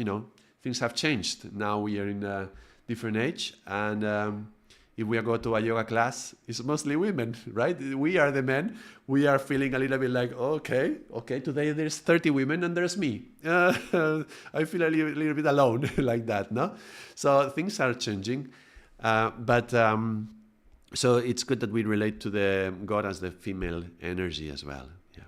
[SPEAKER 1] things have changed. Now we are in a different age. And if we go to a yoga class, it's mostly women, right? We are the men. We are feeling a little bit like, okay, today there's 30 women and there's me. I feel a little bit alone like that, no? So things are changing. So it's good that we relate to the God as the female energy as well. Yeah.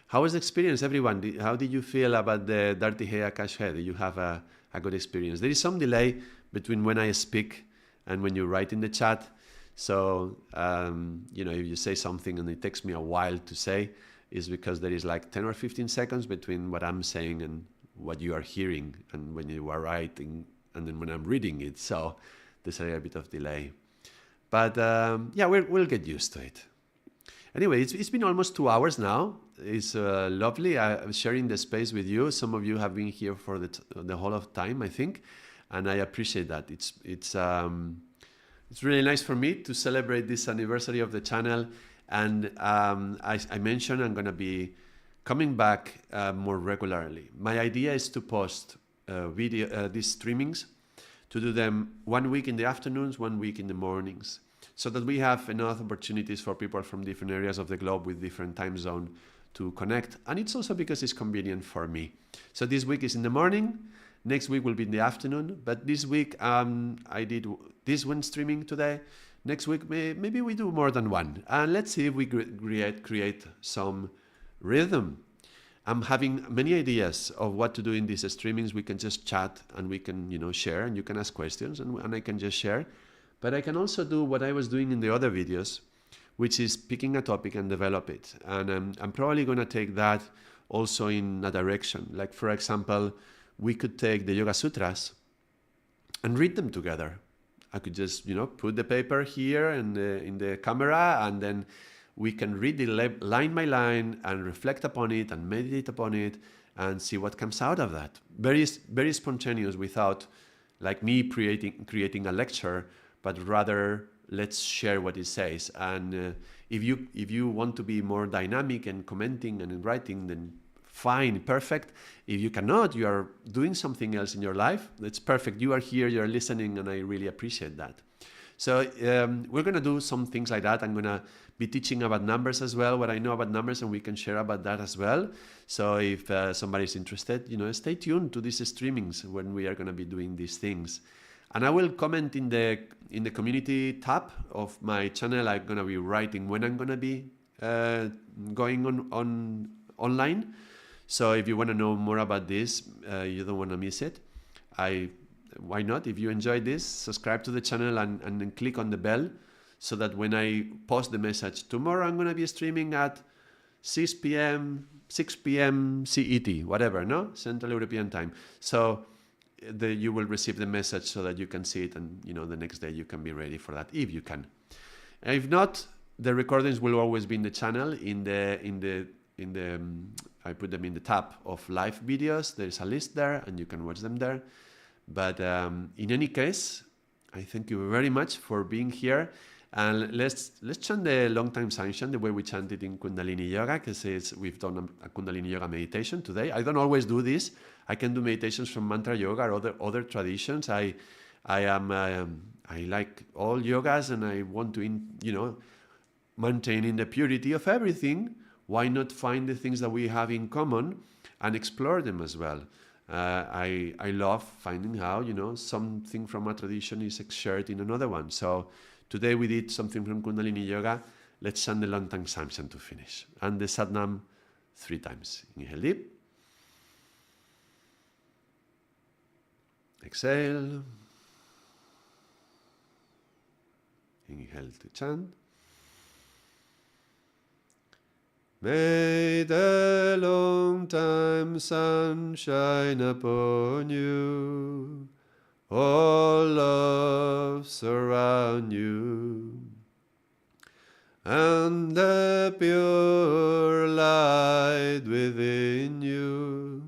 [SPEAKER 1] How was the experience, everyone? How did you feel about the Dirty Hair Cash Head? Did you have a good experience? There is some delay between when I speak and when you write in the chat. So, if you say something and it takes me a while to say, is because there is like 10 or 15 seconds between what I'm saying and what you are hearing, and when you are writing and then when I'm reading it. So there's a bit of delay. But we'll get used to it. Anyway, it's been almost 2 hours now. It's lovely sharing the space with you. Some of you have been here for the whole of time, I think. And I appreciate that. It's really nice for me to celebrate this anniversary of the channel. And I mentioned I'm going to be coming back more regularly. My idea is to post these streamings, to do them 1 week in the afternoons, 1 week in the mornings, so that we have enough opportunities for people from different areas of the globe with different time zone to connect. And it's also because it's convenient for me. So this week is in the morning. Next week will be in the afternoon, but this week I did this one streaming today. Next week maybe we do more than one, and let's see if we create some rhythm. I'm having many ideas of what to do in these streamings. We can just chat and we can share, and you can ask questions and I can just share. But I can also do what I was doing in the other videos, which is picking a topic and develop it. And I'm probably going to take that also in a direction. Like, for example, we could take the Yoga Sutras and read them together. I could just, put the paper here in the camera, and then we can read it line by line and reflect upon it and meditate upon it and see what comes out of that. Very, very spontaneous, without like me creating a lecture, but rather let's share what it says. And if you want to be more dynamic and commenting and writing, then fine, perfect. If you cannot, you are doing something else in your life, that's perfect. You are here, you're listening, and I really appreciate that. So we're going to do some things like that. I'm going to be teaching about numbers as well, what I know about numbers, and we can share about that as well. So if somebody's interested, stay tuned to these streamings when we are going to be doing these things. And I will comment in the community tab of my channel. I'm going to be writing when I'm going to be going on online. So if you want to know more about this, you don't want to miss it. Why not? If you enjoyed this, subscribe to the channel and then click on the bell, so that when I post the message, tomorrow I'm going to be streaming at 6 p.m. CET, whatever, no? Central European Time. So you will receive the message so that you can see it, and the next day you can be ready for that, if you can. And if not, the recordings will always be in the channel, I put them in the tab of live videos. There's a list there and you can watch them there. But in any case, I thank you very much for being here. And let's chant the long time sanction the way we chant it in Kundalini Yoga, because we've done a Kundalini Yoga meditation today. I don't always do this. I can do meditations from mantra yoga or other traditions. I like all yogas, and I want to maintaining the purity of everything. Why not find the things that we have in common and explore them as well? I love finding how something from a tradition is shared in another one. So today we did something from Kundalini Yoga. Let's chant the long time samsam to finish, and the Satnam 3 times. Inhale deep. Exhale. Inhale to chant. May the long time sun shine upon you, all love surround you, and the pure light within you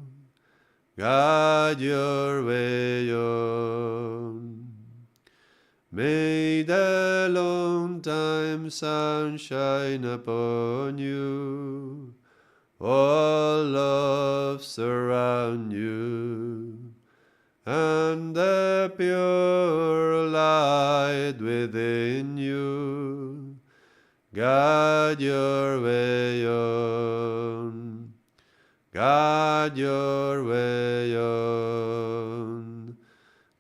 [SPEAKER 1] guide your way on. May the long time sun shine upon you, all love surround you, and the pure light within you guide your way on. Guide your way on.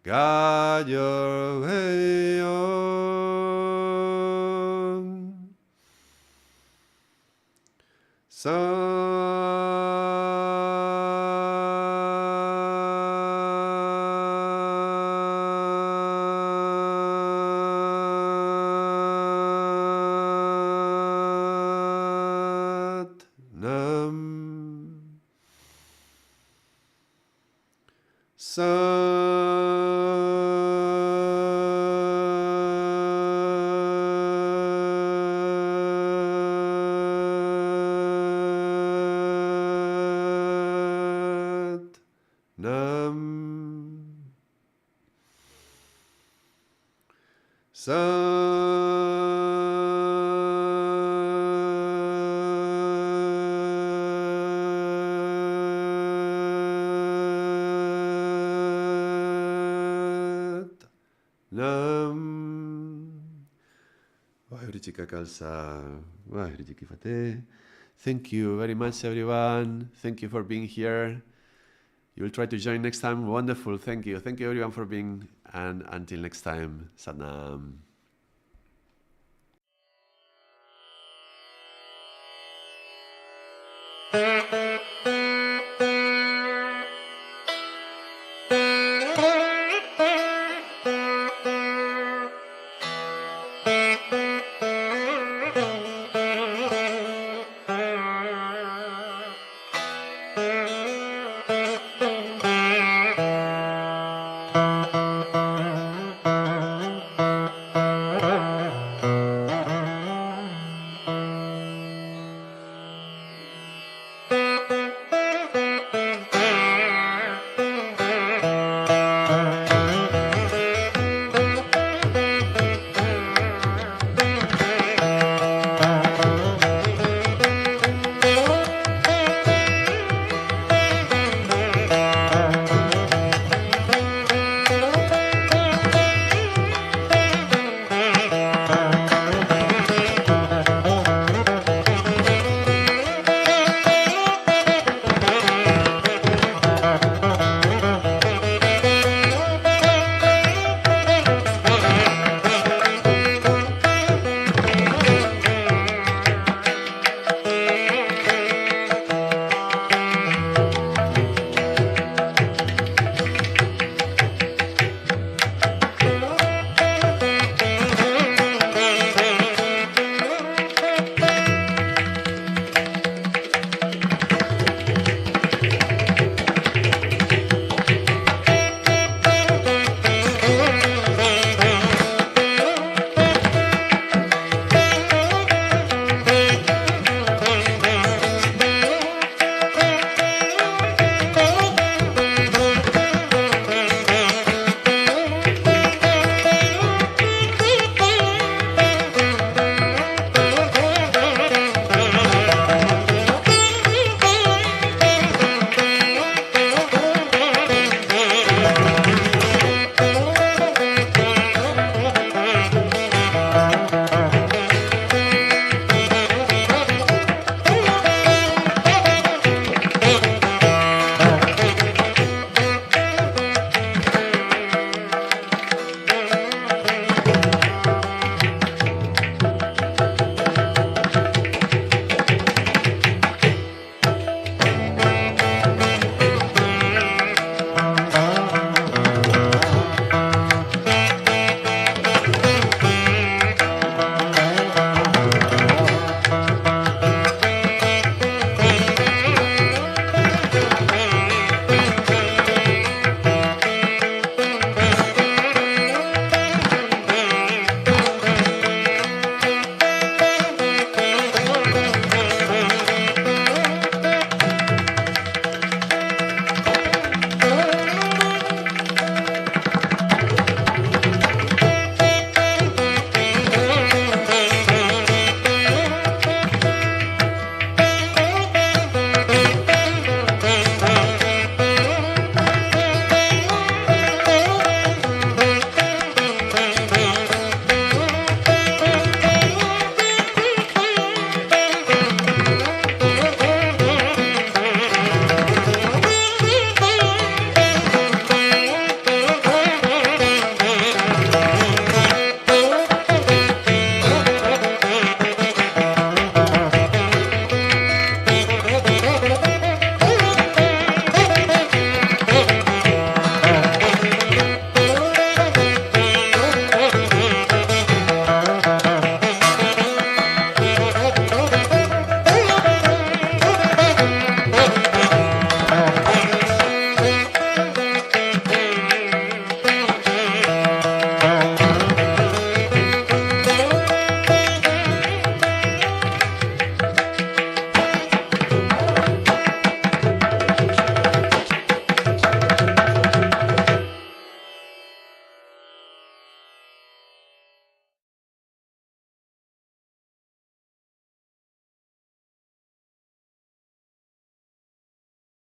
[SPEAKER 1] Guide your way on. Thank you very much, everyone. Thank you for being here. You will try to join next time. Wonderful. Thank you. Thank you, everyone, for being. And until next time, Satnam.